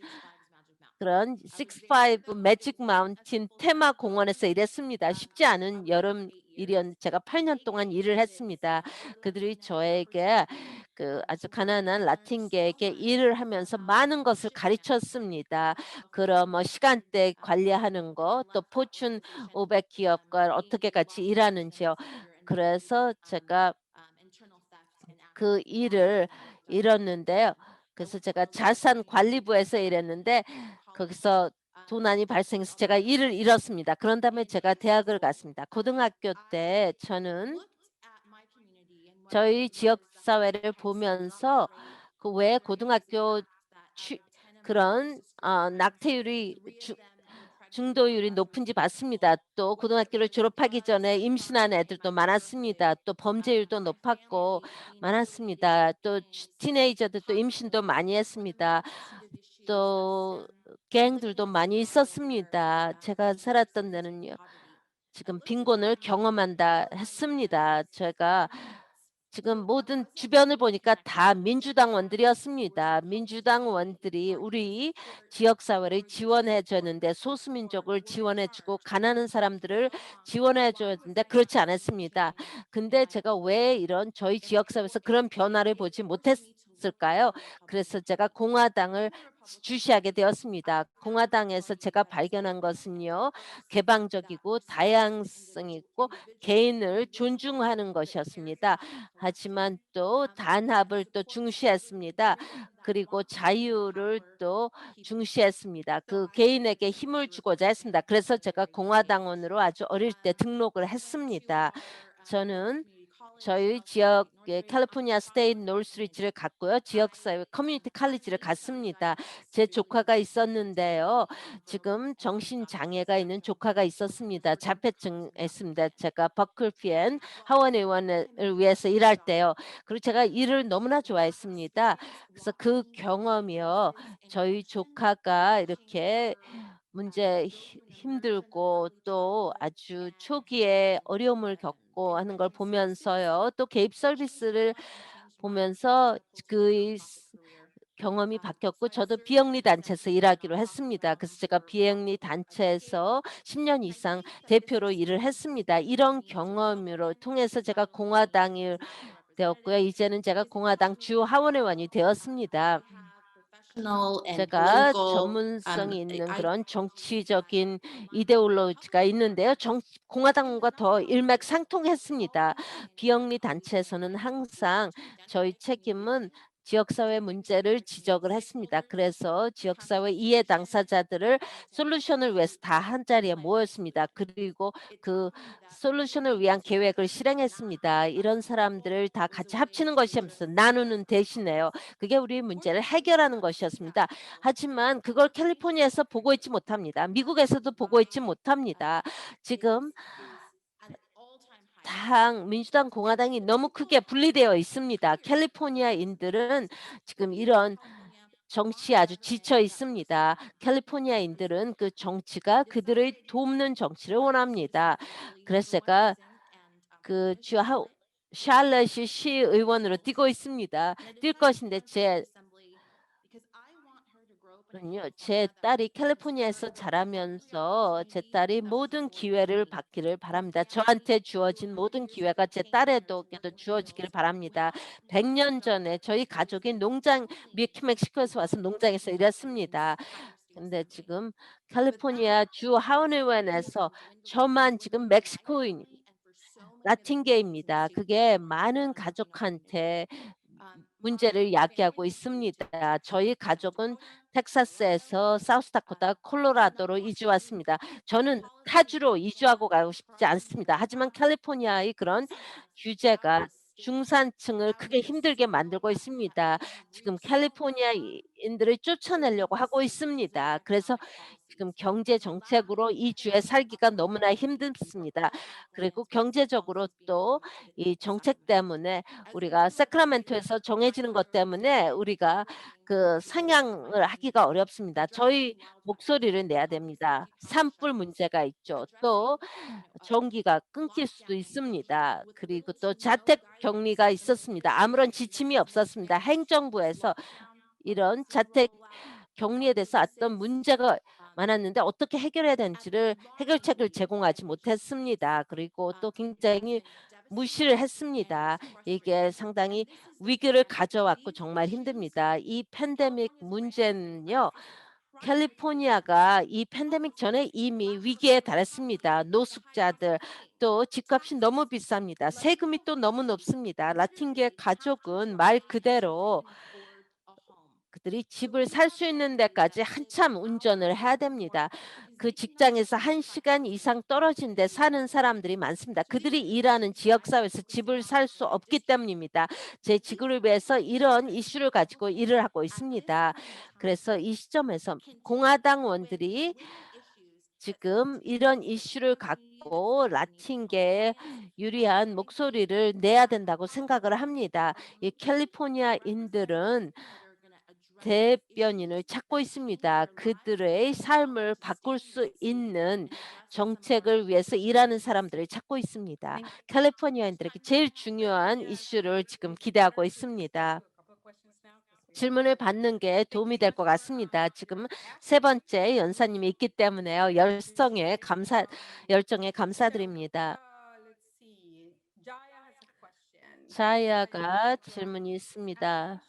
그런 Six Five 매직 마운틴 테마 공원에서 일했습니다. 쉽지 않은 여름 일이었는데 제가 8년 동안 일을 했습니다. 그들이 저에게 그 아주 가난한 라틴계에게 일을 하면서 많은 것을 가르쳤습니다. 그런 뭐 시간대 관리하는 거, 또 포춘 500 기업과 어떻게 같이 일하는지요. 그래서 제가 그 일을 잃었는데요. 그래서 제가 자산관리부에서 일했는데 거기서 도난이 발생해서 제가 일을 잃었습니다. 그런 다음에 제가 대학을 갔습니다. 고등학교 때 저는 저희 지역 사회를 보면서 그 왜 고등학교 취 그런 낙태율이 중도율이 높은지 봤습니다. 또 고등학교를 졸업하기 전에 임신한 애들도 많았습니다. 또 범죄율도 높았고 많았습니다. 또 티네이저들도 임신도 많이 했습니다. 또 갱들도 많이 있었습니다. 제가 살았던 데는요. 지금 빈곤을 경험한다 했습니다. 제가 지금 모든 주변을 보니까 다 민주당원들이었습니다. 민주당원들이 우리 지역 사회를 지원해 줬는데 소수민족을 지원해 주고 가난한 사람들을 지원해 줬는데 그렇지 않았습니다. 근데 제가 왜 이런 저희 지역 사회에서 그런 변화를 보지 못했을까요? 그래서 제가 공화당을 주시하게 되었습니다. 공화당에서 제가 발견한 것은요. 개방적이고 다양성 있고 개인을 존중하는 것이었습니다. 하지만 또 단합을 또 중시했습니다. 그리고 자유를 또 중시했습니다. 그 개인에게 힘을 주고자 했습니다. 그래서 제가 공화당원으로 아주 어릴 때 등록을 했습니다. 저는 저희 지역의 캘리포니아 스테이트 노스리지를 갔고요. 지역사회 커뮤니티 칼리지를 갔습니다. 제 조카가 있었는데요. 지금 정신장애가 있는 조카가 있었습니다. 자폐증했습니다. 제가 버클피엔 하원 의원을 위해서 일할 때요. 그리고 제가 일을 너무나 좋아했습니다. 그래서 그 경험이요. 저희 조카가 이렇게 힘들고 또 아주 초기에 어려움을 겪고 하는 걸 보면서요. 또 개입 서비스를 보면서 그의 경험이 바뀌었고 저도 비영리 단체에서 일하기로 했습니다. 그래서 제가 비영리 단체에서 10년 이상 대표로 일을 했습니다. 이런 경험으로 통해서 제가 공화당이 되었고요. 이제는 제가 공화당 주 하원의원이 되었습니다. Professional and 제가 political. 전문성이 있는 I 그런 정치적인 이데올로기가 있는데요. 공화당과 더 일맥상통했습니다. 비영리 단체에서는 항상 저희 책임은 지역사회 문제를 지적을 했습니다. 그래서 지역사회 이해 당사자들을 솔루션을 위해서 다 한자리에 모였습니다. 그리고 그 솔루션을 위한 계획을 실행했습니다. 이런 사람들을 다 같이 합치는 것이 아니라 나누는 대신에요. 그게 우리 문제를 해결하는 것이었습니다. 하지만 그걸 캘리포니아에서 보고 있지 못합니다. 미국에서도 보고 있지 못합니다. 지금 민주당, 공화당이 너무 크게 분리되어 있습니다. 캘리포니아인들은 지금 이런 정치에 아주 지쳐 있습니다. 캘리포니아인들은 그 정치가 그들의 돕는 정치를 원합니다. 그래서 제가 그 샬럿이 시의원으로 뛰고 있습니다. 뛸 것인데 제 딸이 캘리포니아에서 자라면서 제 딸이 모든 기회를 받기를 바랍니다. 저한테 주어진 모든 기회가 제 딸에게도 주어지기를 바랍니다. 100년 전에 저희 가족이 멕시코에서 와서 농장에서 일했습니다. 근데 지금 캘리포니아 주 하원의원에서 저만 지금 멕시코인 라틴계입니다. 그게 많은 가족한테 문제를 야기하고 있습니다. 저희 가족은 텍사스에서 사우스다코타, 콜로라도로 이주 왔습니다. 저는 타주로 이주하고 가고 싶지 않습니다. 하지만 캘리포니아의 그런 규제가 중산층을 크게 힘들게 만들고 있습니다. 지금 캘리포니아인들을 쫓아내려고 하고 있습니다. 그래서 지금 경제 정책으로 이 주에 살기가 너무나 힘듭습니다. 그리고 경제적으로 또 이 정책 때문에 우리가 세크라멘토에서 정해지는 것 때문에 우리가 그 상향을 하기가 어렵습니다. 저희 목소리를 내야 됩니다. 산불 문제가 있죠. 또 전기가 끊길 수도 있습니다. 그리고 또 자택 격리가 있었습니다. 아무런 지침이 없었습니다. 행정부에서 이런 자택 격리에 대해서 어떤 문제가 많았는데 어떻게 해결해야 되는지를 해결책을 제공하지 못했습니다. 그리고 또 굉장히 무시를 했습니다. 이게 상당히 위기를 가져왔고 정말 힘듭니다. 이 팬데믹 문제는요. 캘리포니아가 이 팬데믹 전에 이미 위기에 달했습니다. 노숙자들 또 집값이 너무 비쌉니다. 세금이 또 너무 높습니다. 라틴계 가족은 말 그대로 그들이 집을 살 수 있는 데까지 한참 운전을 해야 됩니다. 그 직장에서 1시간 이상 떨어진 데 사는 사람들이 많습니다. 그들이 일하는 지역사회에서 집을 살 수 없기 때문입니다. 제 지구를 위해서 이런 이슈를 가지고 일을 하고 있습니다. 그래서 이 시점에서 공화당원들이 지금 이런 이슈를 갖고 라틴계에 유리한 목소리를 내야 된다고 생각을 합니다. 이 캘리포니아인들은 대변인을 찾고 있습니다. 그들의 삶을 바꿀 수 있는 정책을 위해서 일하는 사람들을 찾고 있습니다. 캘리포니아인들에게 제일 중요한 이슈를 지금 기대하고 있습니다. 질문을 받는 게 도움이 될 것 같습니다. 지금 세 번째 연사님이 있기 때문에요. 열정에 감사드립니다. Let's see. Jaya has a question. 자야가 질문이 있습니다.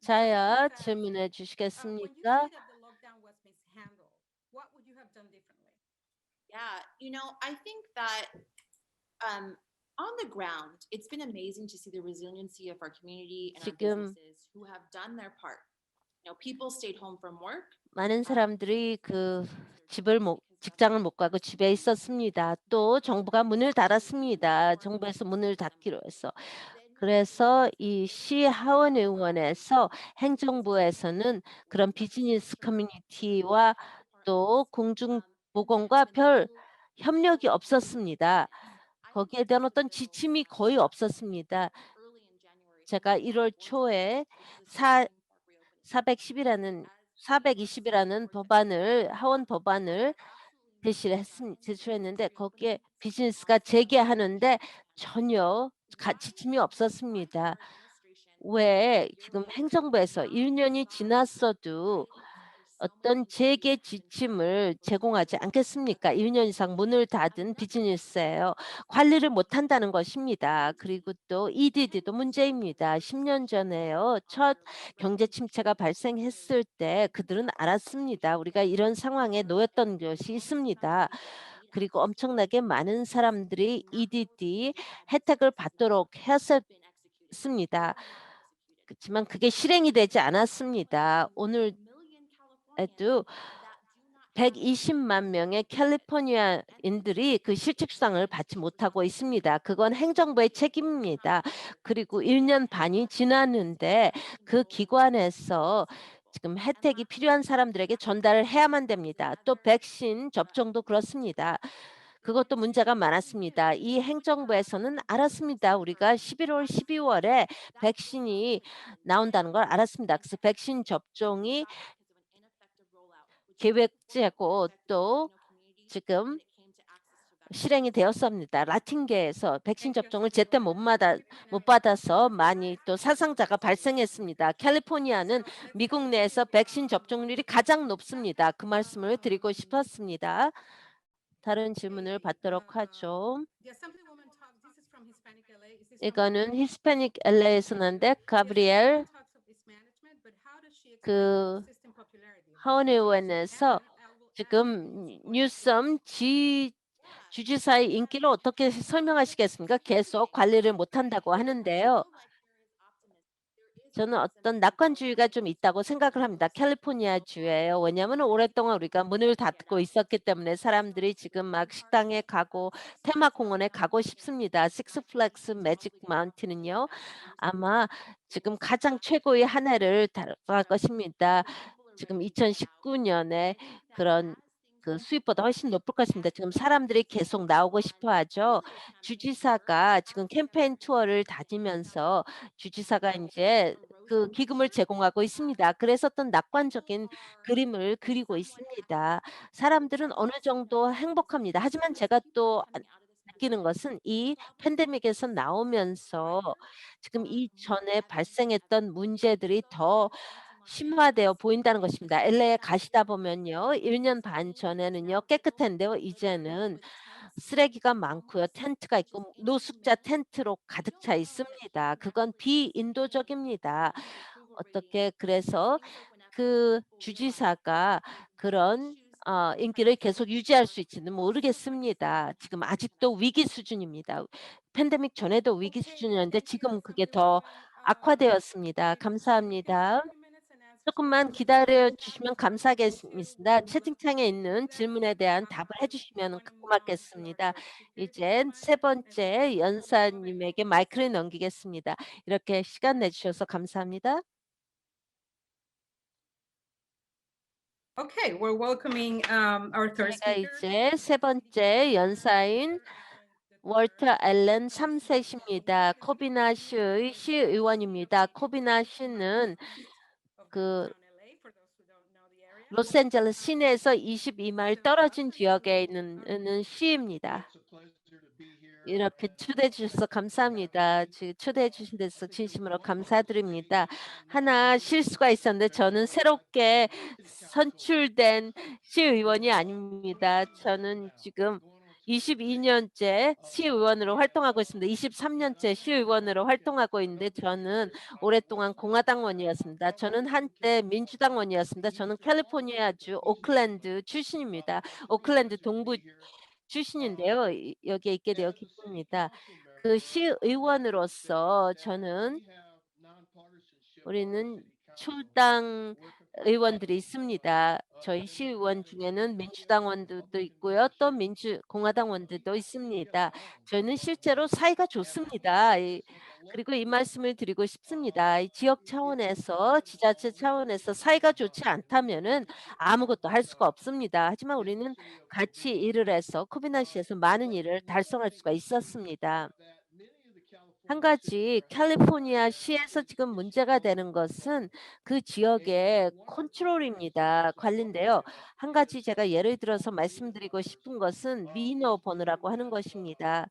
자야 that, 질문해 when you 주시겠습니까? say that the lockdown was mishandled, what would you have done differently? Yeah, I think that um, on the ground, it's been amazing to see the resiliency of our community and our 지금 businesses who have done their part. People stayed home from work. 많은 사람들이 집을 못 직장을 못 가고 집에 있었습니다. 또 정부가 문을 닫았습니다. 정부에서 문을 닫기로 해서. 그래서 이 시 하원 의원에서 행정부에서는 그런 비즈니스 커뮤니티와 또 공중보건과 별 협력이 없었습니다. 거기에 대한 어떤 지침이 거의 없었습니다. 제가 1월 초에 사 410이라는 420이라는 법안을 하원 법안을 제출했는데 거기에 비즈니스가 재개하는데 전혀 지침이 없었습니다. 왜 지금 행정부에서 1 년이 지났어도 어떤 재개 지침을 제공하지 않겠습니까? 1년 이상 문을 닫은 비즈니스예요. 관리를 못한다는 것입니다. 그리고 또 EDD도 문제입니다. 10년 전에요. 첫 경제 침체가 발생했을 때 그들은 알았습니다. 우리가 이런 상황에 놓였던 것이 있습니다. 그리고 엄청나게 많은 사람들이 EDD 혜택을 받도록 했었습니다. 그렇지만 그게 실행이 되지 않았습니다. 오늘에도 120만 명의 캘리포니아인들이 그 실직상을 받지 못하고 있습니다. 그건 행정부의 책임입니다. 그리고 1년 반이 지났는데 그 기관에서 지금 혜택이 필요한 사람들에게 전달을 해야만 됩니다. 또 백신 접종도 그렇습니다. 그것도 문제가 많았습니다. 이 행정부에서는 알았습니다. 우리가 11월, 12월에 백신이 나온다는 걸 알았습니다. 그래서 백신 접종이 계획되고 또 지금 실행이 되었습니다. 라틴계에서 백신 접종을 제때 못 받아서 많이 또 사상자가 발생했습니다. 캘리포니아는 미국 내에서 백신 접종률이 가장 높습니다. 그 말씀을 드리고 싶었습니다. 다른 질문을 받도록 하죠. The Assemblywoman talks. This is from Hispanic LA. Is this from 이거는 LA? 히스패닉 LA에서 났는데 The 가브리엘 Assemblywoman talks of mismanagement, but how does she explain 그 the system popularity? 하원 의원에서 And I will add 지금 this point. 뉴섬 주지사의 인기를 어떻게 설명하시겠습니까? 계속 관리를 못한다고 하는데요. 저는 어떤 낙관주의가 좀 있다고 생각을 합니다. 캘리포니아 주예요. 왜냐하면 오랫동안 우리가 문을 닫고 있었기 때문에 사람들이 지금 막 식당에 가고 테마공원에 가고 싶습니다. 식스플렉스 매직 마운틴은요. 아마 지금 가장 최고의 한 해를 달아갈 것입니다. 지금 2019년에 그런 수입보다 훨씬 높을 것입니다. 지금 사람들이 계속 나오고 싶어 하죠. 주지사가 지금 캠페인 투어를 다니면서 주지사가 이제 그 기금을 제공하고 있습니다. 그래서 어떤 낙관적인 그림을 그리고 있습니다. 사람들은 어느 정도 행복합니다. 하지만 제가 또 느끼는 것은 이 팬데믹에서 나오면서 지금 이전에 발생했던 문제들이 더 심화되어 보인다는 것입니다. LA에 가시다 보면요. 1년 반 전에는요. 깨끗한데요. 이제는 쓰레기가 많고요. 텐트가 있고 노숙자 텐트로 가득 차 있습니다. 그건 비인도적입니다. 어떻게 그래서 그 주지사가 그런 인기를 계속 유지할 수 있지는 모르겠습니다. 지금 아직도 위기 수준입니다. 팬데믹 전에도 위기 Okay, 수준이었는데 thank you, 지금 그게 더 Assemblywoman. 악화되었습니다. Thank you. So we can 감사합니다. take 3 minutes and answer some 조금만 questions. 기다려 With that, 주시면 we'll move on to 감사하겠습니다. 채팅창에 있는 Representative 질문에 대한 답을 해 Ramos. We 주시면 want to move on to our 고맙겠습니다. first speaker. 이제 One 세 minute and 번째 30 seconds. Go ahead. 연사님에게 마이크를 넘기겠습니다. 이렇게 시간 내 주셔서 감사합니다. Okay, we're welcoming our third 제가 speaker. 이제 세 번째 연사인 월터 앨런 3세십니다. 코비나시의 시의원입니다. 코비나시는 그 로스앤젤레스 시내에서 22마일 떨어진 지역에 있는 시입니다. 이렇게 초대해 주셔서 감사합니다. 초대해 주신 데서 진심으로 감사드립니다. 하나 실수가 있었는데 저는 새롭게 선출된 시의원이 아닙니다. 저는 지금 22년째 시의원으로 활동하고 있습니다. 23년째 시의원으로 활동하고 있는데 저는 오랫동안 공화당원이었습니다. 저는 한때 민주당원이었습니다. 저는 캘리포니아주 오클랜드 출신입니다. 오클랜드 동부 출신인데요. 여기에 있게 되어 기쁩니다. 그 시의원으로서 저는 우리는 초당 의원들이 있습니다. 저희 시의원 중에는 민주당원들도 있고요. 또 공화당원들도 있습니다. 저는 실제로 사이가 좋습니다. 그리고 이 말씀을 드리고 싶습니다. 이 지역 차원에서 지자체 차원에서 사이가 좋지 않다면은 아무것도 할 수가 없습니다. 하지만 우리는 같이 일을 해서 코비나시에서 많은 일을 달성할 수가 있었습니다. 한 가지 캘리포니아 시에서 지금 문제가 되는 것은 그 지역의 컨트롤입니다. 관리인데요. 한 가지 제가 예를 들어서 말씀드리고 싶은 것은 미너 번호라고 하는 것입니다.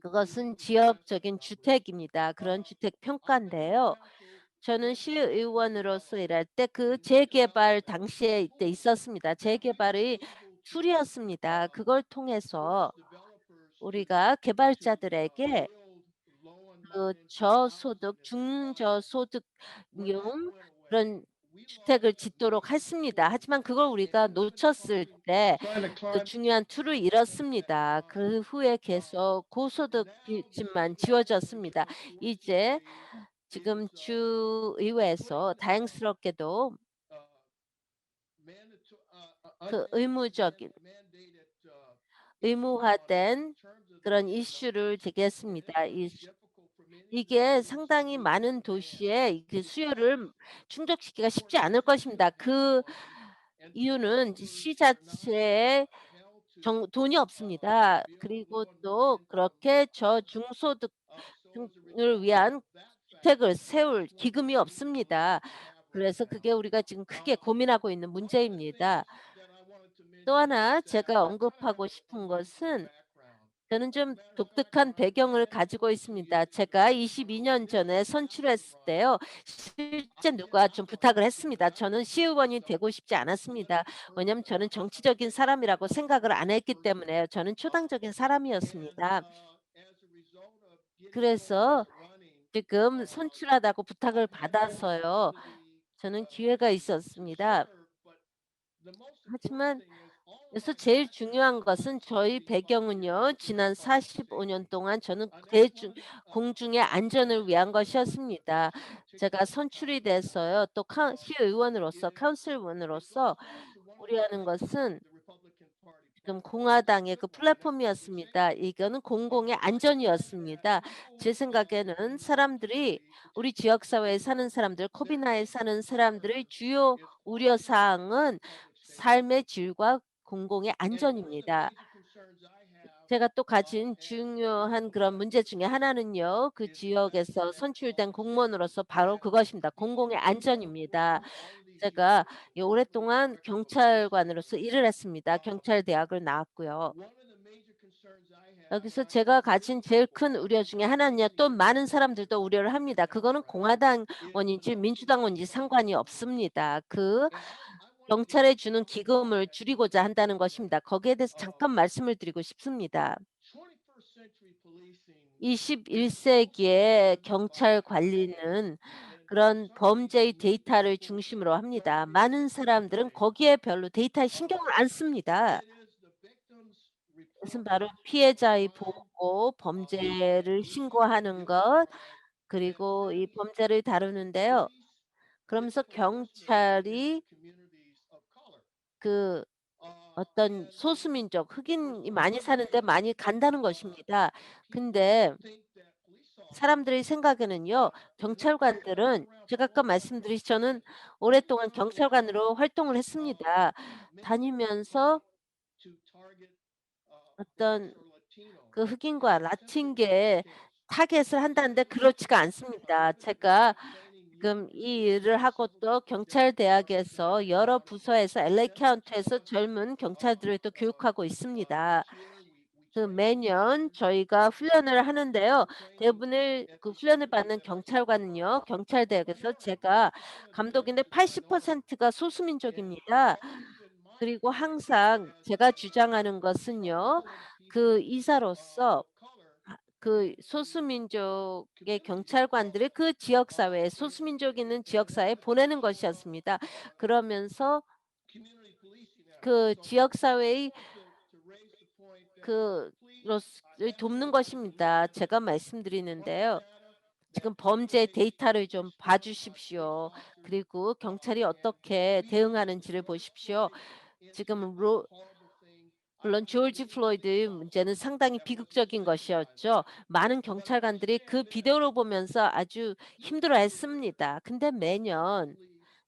그것은 지역적인 주택입니다. 그런 주택 평가인데요. 저는 시의원으로서 일할 때 그 재개발 당시에 이때 있었습니다. 재개발의 툴이었습니다. 그걸 통해서 우리가 개발자들에게 그 저소득, 중저소득용 그런 주택을 짓도록 했습니다. 하지만 그걸 우리가 놓쳤을 때 그 중요한 툴을 잃었습니다. 그 후에 계속 고소득 집만 지어졌습니다. 이제 지금 주의회에서 다행스럽게도 그 의무화된 그런 이슈를 제기했습니다. 이게 상당히 많은 도시에 그 수요를 충족시키기가 쉽지 않을 것입니다. 그 이유는 이제 시 자체에 돈이 없습니다. 그리고 또 그렇게 저중소득 을 위한 주택을 세울 기금이 없습니다. 그래서 그게 우리가 지금 크게 고민하고 있는 문제입니다. 또 하나 제가 언급하고 싶은 것은 저는 좀 독특한 배경을 가지고 있습니다. 제가 22년 전에 선출했을 때요. 실제 누가 좀 부탁을 했습니다. 저는 시의원이 되고 싶지 않았습니다. 왜냐하면 저는 정치적인 사람이라고 생각을 안 했기 때문에요. 저는 초당적인 사람이었습니다. 그래서 지금 선출하다고 부탁을 받아서요. 저는 기회가 있었습니다. 하지만 그래서 제일 중요한 것은 저희 배경은요. 지난 45년 동안 저는 공중의 안전을 위한 것이었습니다. 제가 선출이 돼서요. 또 시의원으로서 카운슬원으로서 우려하는 것은 지금 공화당의 그 플랫폼이었습니다. 이거는 공공의 안전이었습니다. 제 생각에는 사람들이 우리 지역 사회에 사는 사람들, 코비나에 사는 사람들의 주요 우려 사항은 삶의 질과 공공의 안전입니다. 제가 또 가진 중요한 그런 문제 중에 하나는요. 그 지역에서 선출된 공무원으로서 바로 그것입니다. 공공의 안전입니다. 제가 오랫동안 경찰관으로서 일을 했습니다. 경찰 대학을 나왔고요. 여기서 제가 가진 제일 큰 우려 중에 하나는요. 또 많은 사람들도 우려를 합니다. 그거는 공화당원인지 민주당원인지 상관이 없습니다. 그 경찰에 주는 기금을 줄이고자 한다는 것입니다. 거기에 대해서 잠깐 말씀을 드리고 싶습니다. 21세기의 경찰 관리는 그런 범죄의 데이터를 중심으로 합니다. 많은 사람들은 거기에 별로 데이터에 신경을 안 씁니다. 그것은 바로 피해자의 보호, 범죄를 신고하는 것, 그리고 이 범죄를 다루는데요. 그러면서 경찰이 그 어떤 소수민족, 흑인이 많이 사는데 많이 간다는 것입니다. 근데 사람들의 생각에는요. 경찰관들은 제가 아까 말씀드린 저는 오랫동안 경찰관으로 활동을 했습니다. 다니면서 어떤 그 흑인과 라틴계 타겟을 한다는데 그렇지가 않습니다. 제가 지금 이 일을 하고 또 경찰 대학에서 여러 부서에서 LA 카운티에서 젊은 경찰들을 또 교육하고 있습니다. 그 매년 저희가 훈련을 하는데요. 대부분의 그 훈련을 받는 경찰관은요. 경찰 대학에서 제가 감독인데 80%가 소수민족입니다. 그리고 항상 제가 주장하는 것은요. 그 이사로서 그 소수민족의 경찰관들을 그 지역 사회에 소수민족 있는 지역 사회에 보내는 것이었습니다. 그러면서 그 지역 사회의 그 로를 돕는 것입니다. 제가 말씀드리는데요. 지금 범죄 데이터를 좀 봐 주십시오. 그리고 경찰이 어떻게 대응하는지를 보십시오. 지금 물론 조지 플로이드 문제는 상당히 비극적인 것이었죠. 많은 경찰관들이 그 비디오를 보면서 아주 힘들어했습니다. 근데 매년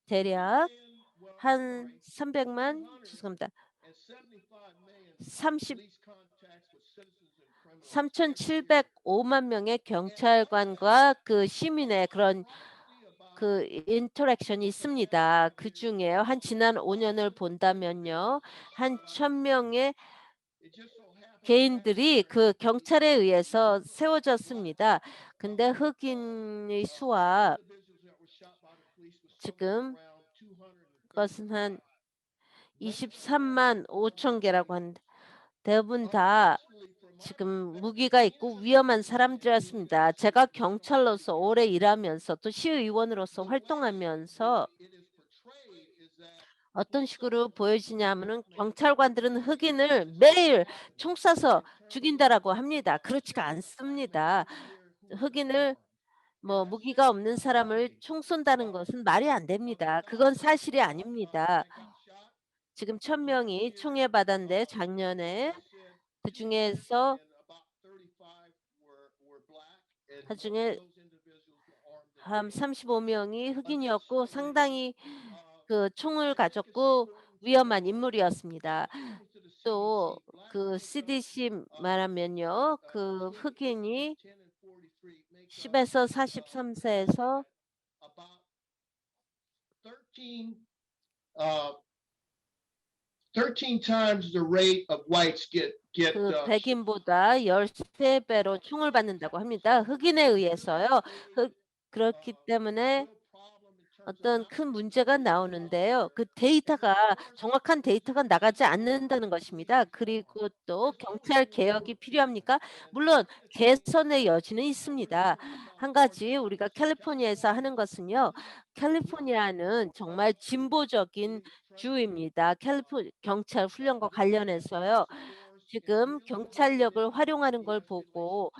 대략 한 300만 죄송합니다. 30 3,705만 명의 경찰관과 그 시민의 그런 그 인터랙션이 있습니다. 그중에요. 한 지난 5 년을 본다면요. 한 1,000명의 개인들이 그 경찰에 의해서 세워졌습니다. 근데 흑인의 수와 지금 그것은 한 23만 5천 개라고 하는데 대부분 다 지금 무기가 있고 위험한 사람들이었습니다. 제가 경찰로서 오래 일하면서 또 시의원으로서 활동하면서 어떤 식으로 보여지냐 하면은 경찰관들은 흑인을 매일 총 쏴서 죽인다라고 합니다. 그렇지가 않습니다. 흑인을 뭐 무기가 없는 사람을 총 쏜다는 것은 말이 안 됩니다. 그건 사실이 아닙니다. 지금 1,000명이 총에 받았는데 작년에 그중에서 그중에 한 35명이 흑인이었고 상당히 그 총을 가졌고 위험한 인물이었습니다. 또 그 CDC 말하면요. 그 흑인이 10에서 43 세에서 uh, 13 times the rate of whites get 그 백인보다 13배로 총을 받는다고 합니다. 흑인에 의해서요. 흑 그렇기 때문에 어떤 큰 문제가 나오는데요. 그 데이터가 정확한 데이터가 나가지 않는다는 것입니다. 그리고 또 경찰 개혁이 필요합니까? 물론 개선의 여지는 있습니다. 한 가지 우리가 캘리포니아에서 하는 것은요. 캘리포니아는 정말 진보적인 주입니다. 경찰 훈련과 관련해서요. 지금 경찰력을 활용하는 걸 보고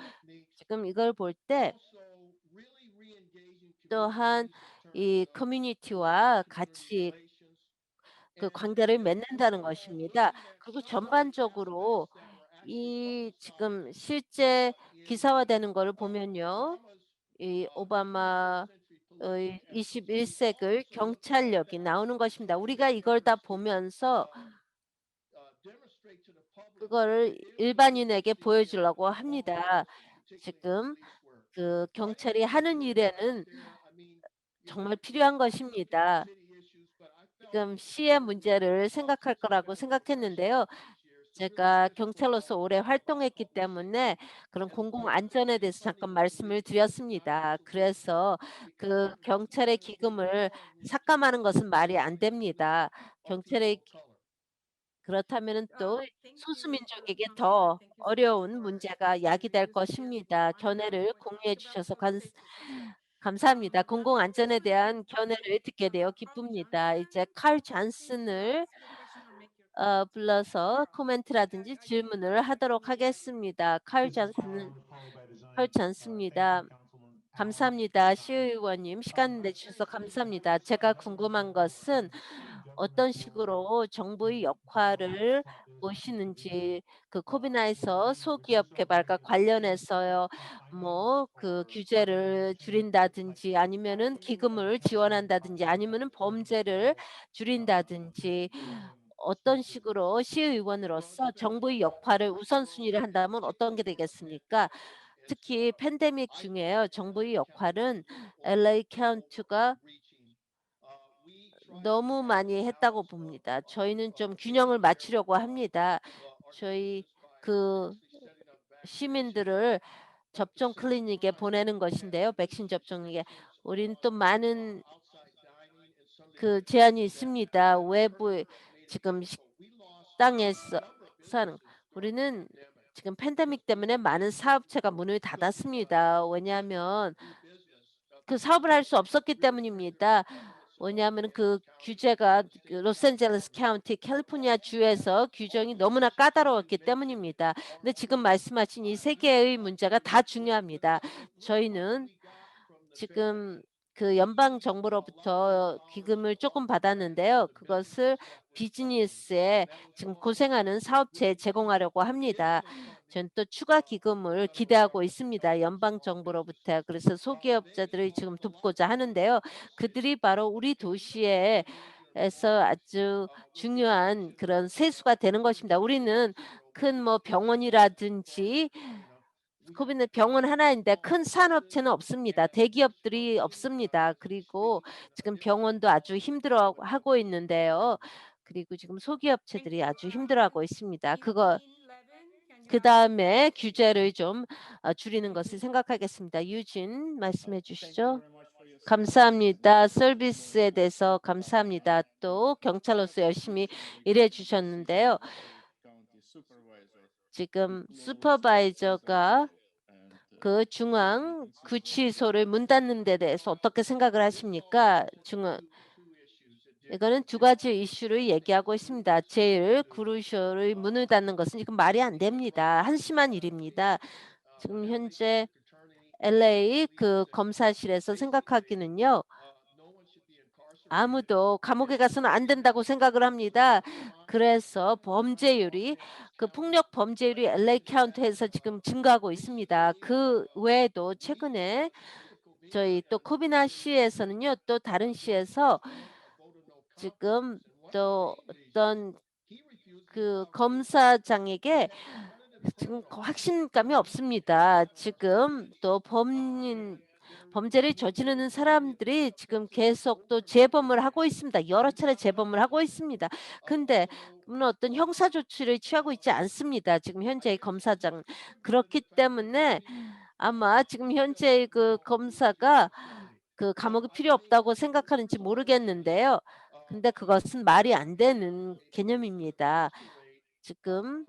지금 이걸 볼 때 또한 이 커뮤니티와 같이 그 관계를 맺는다는 것입니다. 그리고 전반적으로 이 지금 실제 기사화되는 거를 보면요. 이 오바마의 21세기 경찰력이 나오는 것입니다. 우리가 이걸 다 보면서 그거를 일반인에게 보여주려고 합니다. 지금 그 경찰이 하는 일에는 정말 필요한 것입니다. 지금 시의 문제를 생각할 거라고 생각했는데요. 제가 경찰로서 오래 활동했기 때문에 그런 공공 안전에 대해서 잠깐 말씀을 드렸습니다. 그래서 그 경찰의 기금을 삭감하는 것은 말이 안 됩니다. 경찰의 그렇다면은 또 소수민족에게 더 어려운 문제가 야기될 것입니다. 견해를 공유해 주셔서 감사합니다. 공공 안전에 대한 견해를 듣게 되어 기쁩니다. 이제 칼 잔슨을 불러서 코멘트라든지 질문을 하도록 하겠습니다. 칼 잔슨입니다. 감사합니다. 시의원님 시간 내주셔서 감사합니다. 제가 궁금한 것은 어떤 식으로 정부의 역할을 보시는지 그 코비나에서 소기업 개발과 관련해서요. 뭐 그 규제를 줄인다든지 아니면은 기금을 지원한다든지 아니면은 범죄를 줄인다든지 어떤 식으로 시의원으로서 정부의 역할을 우선순위를 한다면 어떤 게 되겠습니까? 특히 팬데믹 중에요. 정부의 역할은 LA 카운티가 너무 많이 했다고 봅니다. 저희는 좀 균형을 맞추려고 합니다. 저희 그 시민들을 접종 클리닉에 보내는 것인데요. 백신 접종에. 우리는 또 많은 그 제한이 있습니다. 외부 지금 식당에서 사는 우리는 지금 팬데믹 때문에 많은 사업체가 문을 닫았습니다. 왜냐하면 그 사업을 할 수 없었기 때문입니다. 왜냐하면 그 규제가 그 로스앤젤레스 카운티 캘리포니아 주에서 규정이 너무나 까다로웠기 때문입니다. 근데 지금 말씀하신 이 세 개의 문제가 다 중요합니다. 저희는 지금 그 연방 정부로부터 기금을 조금 받았는데요. 그것을 비즈니스에 지금 고생하는 사업체에 제공하려고 합니다. 전 또 추가 기금을 기대하고 있습니다. 연방 정부로부터. 그래서 소기업자들을 지금 돕고자 하는데요. 그들이 바로 우리 도시에 에서 아주 중요한 그런 세수가 되는 것입니다. 우리는 큰 뭐 병원이라든지 코비는 병원 하나인데 큰 산업체는 없습니다. 대기업들이 없습니다. 그리고 지금 병원도 아주 힘들어하고 있는데요. 그리고 지금 소기업체들이 아주 힘들어하고 있습니다. 그다음에 규제를 좀 줄이는 것을 생각하겠습니다. 유진 말씀해 주시죠. 감사합니다. 서비스에 대해서 감사합니다. 또 경찰로서 열심히 일해 주셨는데요. 지금 슈퍼바이저가 그 중앙 구치소를 문 닫는 데 대해서 어떻게 생각을 하십니까? 이거는 두 가지 이슈를 얘기하고 있습니다. 제일 구루쇼의 문을 닫는 것은 지금 말이 안 됩니다. 한심한 일입니다. 지금 현재 LA 그 검사실에서 생각하기는요. 아무도 감옥에 가서는 안 된다고 생각을 합니다. 그래서 범죄율이 그 폭력 범죄율이 LA 카운티에서 지금 증가하고 있습니다. 그 외에도 최근에 저희 또 코비나 시에서는요. 또 다른 시에서 지금 또 어떤 그 검사장에게 지금 확신감이 없습니다. 지금 또 범죄를 저지르는 사람들이 지금 계속 또 재범을 하고 있습니다. 여러 차례 재범을 하고 있습니다. 근데 어떤 형사 조치를 취하고 있지 않습니다. 지금 현재의 검사장. 그렇기 때문에 아마 지금 현재의 그 검사가 그 감옥이 필요 없다고 생각하는지 모르겠는데요. 근데 그것은 말이 안 되는 개념입니다. 지금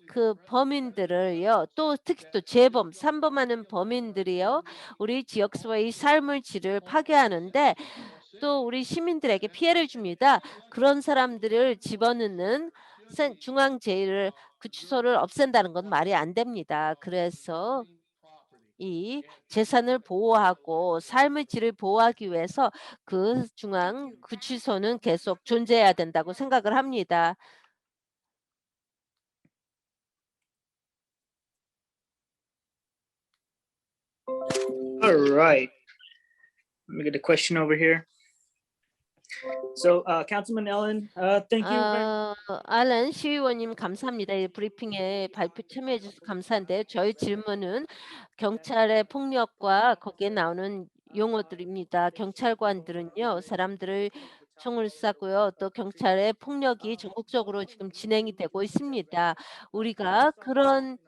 그 범인들을요. 또 특히 또 재범, 삼범하는 범인들이요. 우리 지역사회의 삶을 질을 파괴하는데 또 우리 시민들에게 피해를 줍니다. 그런 사람들을 집어넣는 중앙제일 구치소를 없앤다는 건 말이 안 됩니다. 그래서 이 재산을 보호하고 삶의 질을 보호하기 위해서 그 중앙 구치소는 계속 존재해야 된다고 생각을 합니다. All right. Let me get a question over here. So, Councilman Ellen, thank you. 알렌 시의원님 감사합니다. 이 브리핑에 발표 참여해 주셔서 감사한데요. 저희 질문은 경찰의 폭력과 거기에 나오는 용어들입니다. 경찰관들은요. 사람들을 총을 쏴고요. 또 경찰의 폭력이 전국적으로 지금 진행이 되고 있습니다. 우리가 그런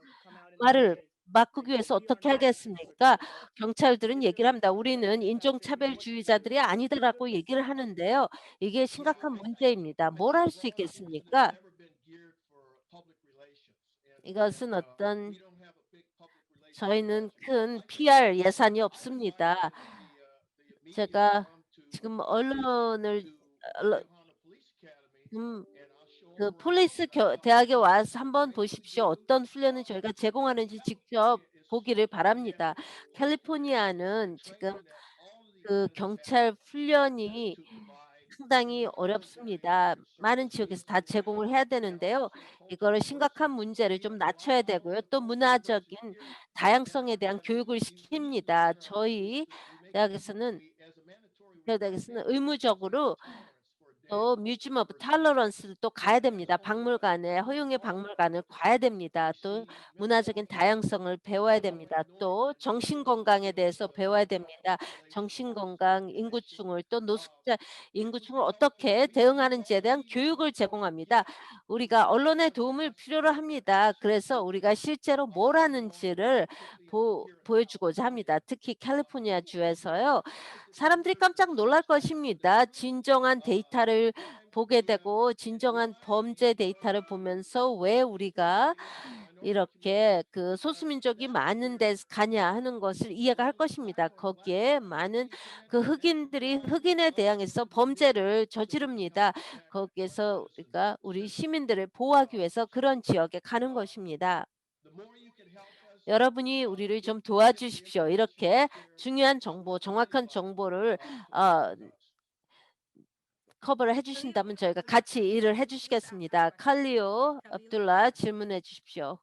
말을 바꾸기 위해서 어떻게 하겠습니까? 경찰들은 얘기를 합니다. "우리는 인종차별주의자들이 아니다라고 얘기를 하는데요. 이게 심각한 문제입니다. 뭘 할 수 있겠습니까? 이것은 어떤 저희는 큰 PR 예산이 없습니다. 제가 지금 언론 그 폴리스 대학에 와서 한번 보십시오. 어떤 훈련을 저희가 제공하는지 직접 보기를 바랍니다. 캘리포니아는 지금 그 경찰 훈련이 상당히 어렵습니다. 많은 지역에서 다 제공을 해야 되는데요. 이거를 심각한 문제를 좀 낮춰야 되고요. 또 문화적인 다양성에 대한 교육을 시킵니다. 저희 대학에서는 의무적으로 또 뮤지엄 오브 탈러런스를 또 가야 됩니다. 박물관에 허용의 박물관을 가야 됩니다. 또 문화적인 다양성을 배워야 됩니다. 또 정신 건강에 대해서 배워야 됩니다. 정신 건강 인구층을 또 노숙자 인구층을 어떻게 대응하는지에 대한 교육을 제공합니다. 우리가 언론의 도움을 필요로 합니다. 그래서 우리가 실제로 뭘 하는지를 보여주고자 합니다. 특히 캘리포니아 주에서요. 사람들이 깜짝 놀랄 것입니다. 진정한 데이터를 보게 되고 진정한 범죄 데이터를 보면서 왜 우리가 이렇게 그 소수민족이 많은 데 가냐 하는 것을 이해가 할 것입니다. 거기에 많은 그 흑인에 대항해서 범죄를 저지릅니다. 거기에서 우리가 우리 시민들을 보호하기 위해서 그런 지역에 가는 것입니다. 여러분이 우리를 좀 도와주십시오. 이렇게 중요한 정보, 정확한 정보를 어 커버를 해 주신다면 저희가 같이 일을 해 주시겠습니다. 칼리오 압둘라 질문해 주십시오.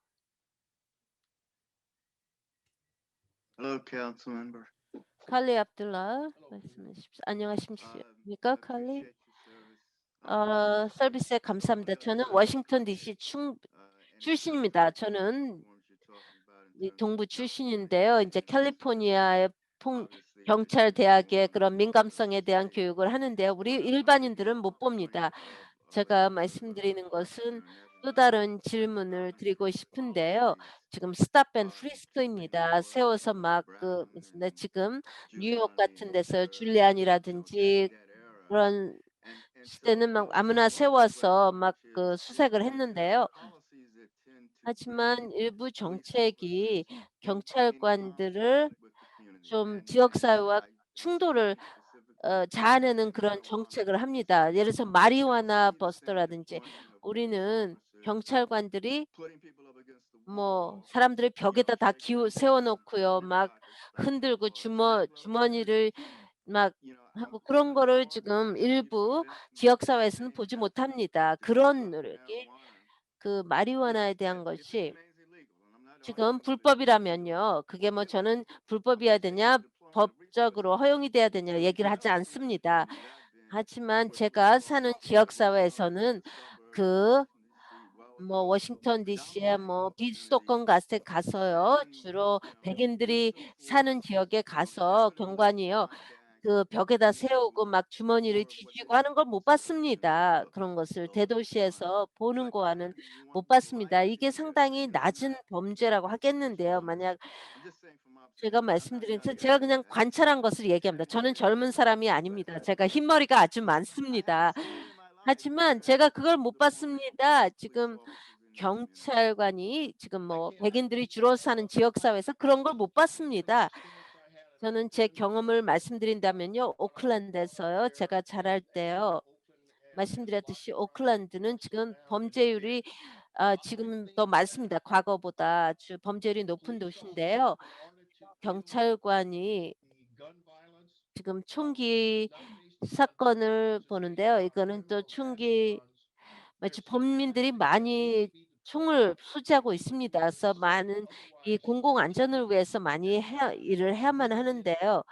Hello, council member. 칼리 압둘라 말씀해 주십시오. 안녕하십니까 칼리? Appreciate your service. 서비스에 감사합니다. 저는 워싱턴 DC 출신입니다. 저는 이 동부 출신인데요. 이제 캘리포니아의 경찰 대학의 그런 민감성에 대한 교육을 하는데요. 우리 일반인들은 못 봅니다. 제가 말씀드리는 것은 또 다른 질문을 드리고 싶은데요. 지금 스탑 앤 프리스크입니다. 세워서 막 근데 지금 뉴욕 같은 데서 줄리안이라든지 그런 시대는 막 아무나 세워서 막 수색을 했는데요. 하지만 일부 정책이 경찰관들을 좀 지역사회와 충돌을 자아내는 그런 정책을 합니다. 예를 들어서 마리화나 버스터라든지 우리는 경찰관들이 뭐 사람들을 벽에다 다 세워 놓고요. 막 흔들고 주머니를 막 하고 그런 거를 지금 일부 지역 사회에서는 보지 못합니다. 그런 노력이 그 마리화나에 대한 것이 지금 불법이라면요. 그게 뭐 저는 불법이어야 되냐, 법적으로 허용이 돼야 되냐 얘기를 하지 않습니다. 하지만 제가 사는 지역 사회에서는 그 뭐 워싱턴 DC에 뭐 비수도권 같은 데 가서요. 주로 백인들이 사는 지역에 가서 경관이요. 그 벽에다 세우고 막 주머니를 뒤지고 하는 걸 못 봤습니다. 그런 것을 대도시에서 보는 거와는 못 봤습니다. 이게 상당히 낮은 범죄라고 하겠는데요. 만약 제가 말씀드린 제가 그냥 관찰한 것을 얘기합니다. 저는 젊은 사람이 아닙니다. 제가 흰머리가 아주 많습니다. 하지만 제가 그걸 못 봤습니다. 지금 경찰관이 지금 뭐 백인들이 주로 사는 지역 사회에서 그런 걸 못 봤습니다. 저는 제 경험을 말씀드린다면요. 오클랜드에서요. 제가 자랄 때요. 말씀드렸듯이 오클랜드는 지금 범죄율이 지금 더 많습니다. 과거보다 아주 범죄율이 높은 도시인데요. 경찰관이 지금 총기 사건을 보는데요. 이거는 또 총기 마치 범민들이 많이 총을 소지하고 있습니다. 그래서 많은 이 공공 안전을 위해서 많이 일을 해야만 하는데요.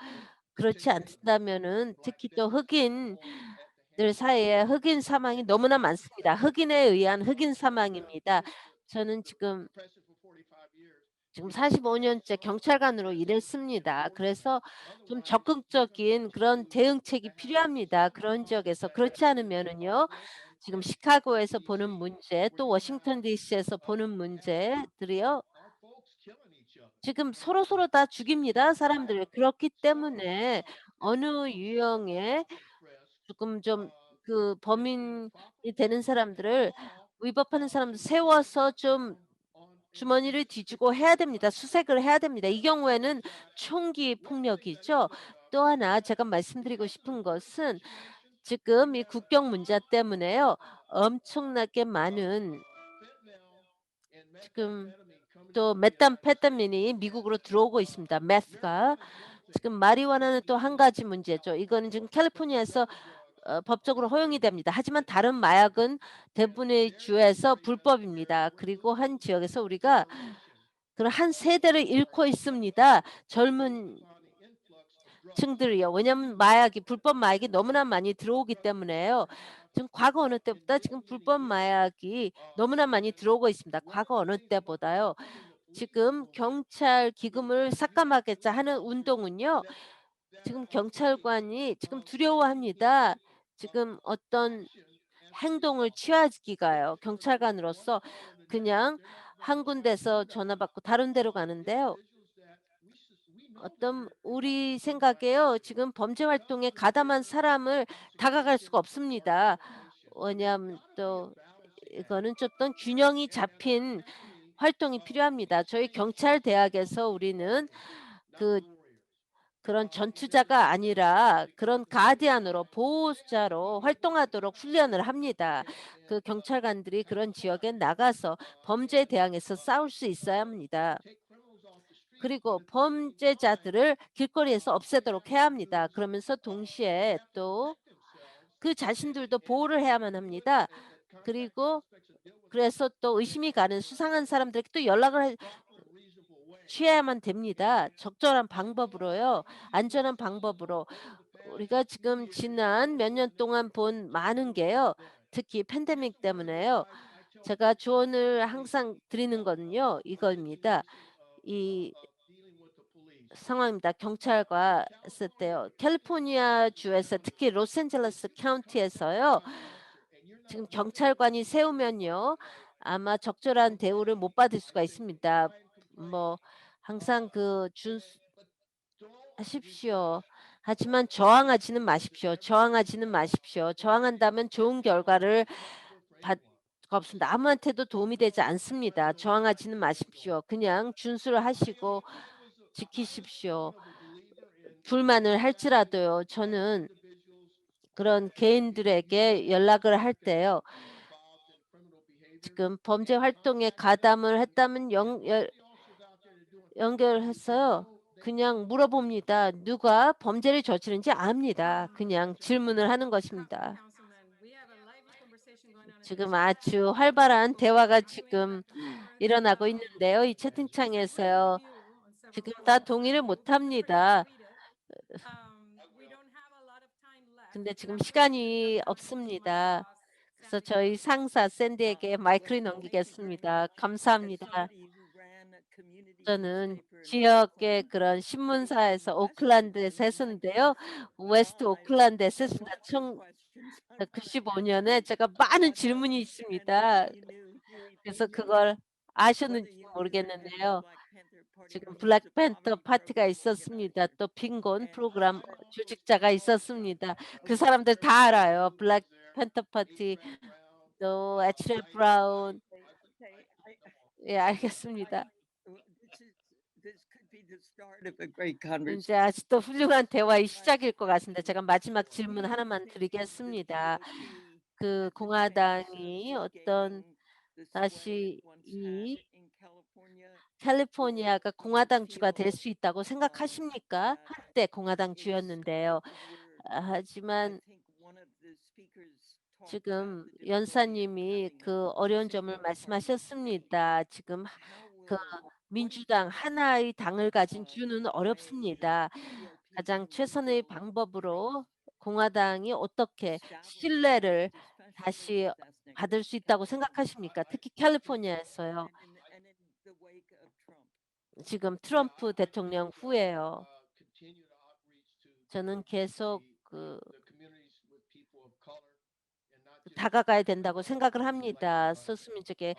그렇지 않다면은 특히 또 흑인들 사이에 흑인 사망이 너무나 많습니다. 흑인에 의한 흑인 사망입니다. 저는 지금 45년째 경찰관으로 일했습니다. 그래서 좀 적극적인 그런 대응책이 필요합니다. 그런 지역에서 그렇지 않으면은요. 지금 시카고에서 보는 문제 또 워싱턴 DC에서 보는 문제들이요. 지금 서로서로 다 죽입니다, 사람들을. 그렇기 때문에 어느 유형의 조금 좀 그 범인이 되는 사람들을 위법하는 사람들 세워서 좀 주머니를 뒤지고 해야 됩니다. 수색을 해야 됩니다. 이 경우에는 총기 폭력이죠. 또 하나 제가 말씀드리고 싶은 것은 지금 이 국경 문제 때문에요. 엄청나게 많은 지금 또 메탄페타민이 미국으로 들어오고 있습니다. 메스가. 지금 마리화나는 또 한 가지 문제죠. 이거는 지금 캘리포니아에서 법적으로 허용이 됩니다. 하지만 다른 마약은 대부분의 주에서 불법입니다. 그리고 한 지역에서 우리가 그런 한 세대를 잃고 있습니다. 젊은 층들이요. 왜냐하면 불법 마약이 너무나 많이 들어오기 때문에요. 지금 과거 어느 때보다 지금 불법 마약이 너무나 많이 들어오고 있습니다. 과거 어느 때보다요. 지금 경찰 기금을 삭감하겠자 하는 운동은요. 지금 경찰관이 지금 두려워합니다. 지금 어떤 행동을 취하기가요. 경찰관으로서 그냥 한 군데서 전화 받고 다른 데로 가는데요. 우리 생각에요. 지금 범죄 활동에 가담한 사람을 다가갈 수가 없습니다. 왜냐하면 또 이거는 좀 어떤 균형이 잡힌 활동이 필요합니다. 저희 경찰 대학에서 우리는 그 그런 전투자가 아니라 그런 가디안으로 보호자로 활동하도록 훈련을 합니다. 그 경찰관들이 그런 지역에 나가서 범죄에 대항해서 싸울 수 있어야 합니다. 그리고 범죄자들을 길거리에서 없애도록 해야 합니다. 그러면서 동시에 또 그 자신들도 보호를 해야만 합니다. 그리고 그래서 또 의심이 가는 수상한 사람들에게 또 취해야만 됩니다. 적절한 방법으로요. 안전한 방법으로. 우리가 지금 지난 몇 년 동안 본 많은 게요. 특히 팬데믹 때문에요. 제가 조언을 항상 드리는 거는요. 이겁니다. 이 상황입니다. 경찰과 했을 때요. 캘리포니아 주에서 특히 로스앤젤레스 카운티에서요. 지금 경찰관이 세우면요. 아마 적절한 대우를 못 받을 수가 있습니다. 뭐 항상 하십시오. 하지만 저항하지는 마십시오. 저항하지는 마십시오. 저항한다면 좋은 결과를 받 없습니다. 아무한테도 도움이 되지 않습니다. 저항하지는 마십시오. 그냥 준수를 하시고 지키십시오. 불만을 할지라도요. 저는 그런 개인들에게 연락을 할 때요. 지금 범죄 활동에 가담을 했다면 연결해서요. 그냥 물어봅니다. 누가 범죄를 저지른지 압니다. 그냥 질문을 하는 것입니다. 지금 아주 활발한 대화가 지금 일어나고 있는데요. 이 채팅창에서요. 지금 다 동의를 못 합니다. 근데 지금 시간이 없습니다. 그래서 저희 상사 샌디에게 마이크를 넘기겠습니다. 감사합니다. 저는 지역의 그런 신문사에서 오클랜드에서 했었는데요. 웨스트 오클랜드에서 했습니다. 1995년에 제가 많은 질문이 있습니다. 그래서 그걸 아셨는지 모르겠는데요. 지금 블랙팬더 파티가 있었습니다. 또 빈곤 프로그램 조직자가 있었습니다. 그 사람들 다 알아요. 블랙팬더 파티, 또 애슐리 브라운. 예, 알겠습니다. 이제 아직도 훌륭한 대화의 시작일 것 같습니다. 제가 마지막 질문 하나만 드리겠습니다. 그 공화당이 다시 이 캘리포니아가 공화당 주가 될 수 있다고 생각하십니까? 한때 공화당 주였는데요. 하지만 지금 연사님이 그 어려운 점을 말씀하셨습니다. 지금 그 민주당 하나의 당을 가진 주는 어렵습니다. 가장 최선의 방법으로 공화당이 어떻게 신뢰를 다시 받을 수 있다고 생각하십니까? 특히 캘리포니아에서요. 지금 트럼프 대통령 후에요. 저는 계속 다가가야 된다고 생각을 합니다. 소수민족에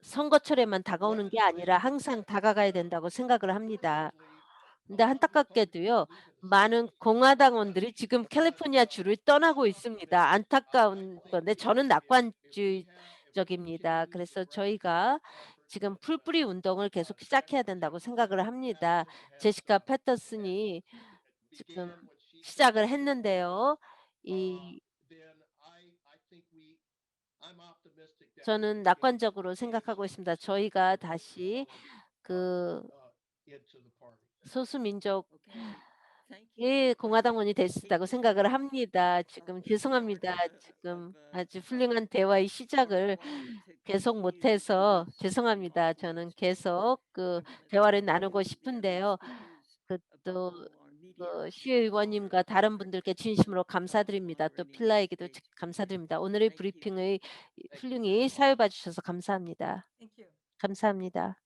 선거철에만 다가오는 게 아니라 항상 다가가야 된다고 생각을 합니다. 근데 안타깝게도요. 많은 공화당원들이 지금 캘리포니아 주를 떠나고 있습니다. 안타까운 건데 저는 낙관주의적입니다. 그래서 저희가 지금 풀뿌리 운동을 계속 시작해야 된다고 생각을 합니다. 제시카 패터슨이 지금 시작을 했는데요. 이 저는 낙관적으로 생각하고 있습니다. 저희가 다시 그 소수민족의 공화당원이 될 수 있다고 생각을 합니다. 지금 죄송합니다. 지금 아주 훌륭한 대화의 시작을 계속 못해서 죄송합니다. 저는 계속 대화를 나누고 싶은데요. 또 시의원님과 다른 분들께 진심으로 감사드립니다. 또 필라에게도 감사드립니다. 오늘의 브리핑의 훌륭히 사용해 주셔서 감사합니다. 감사합니다.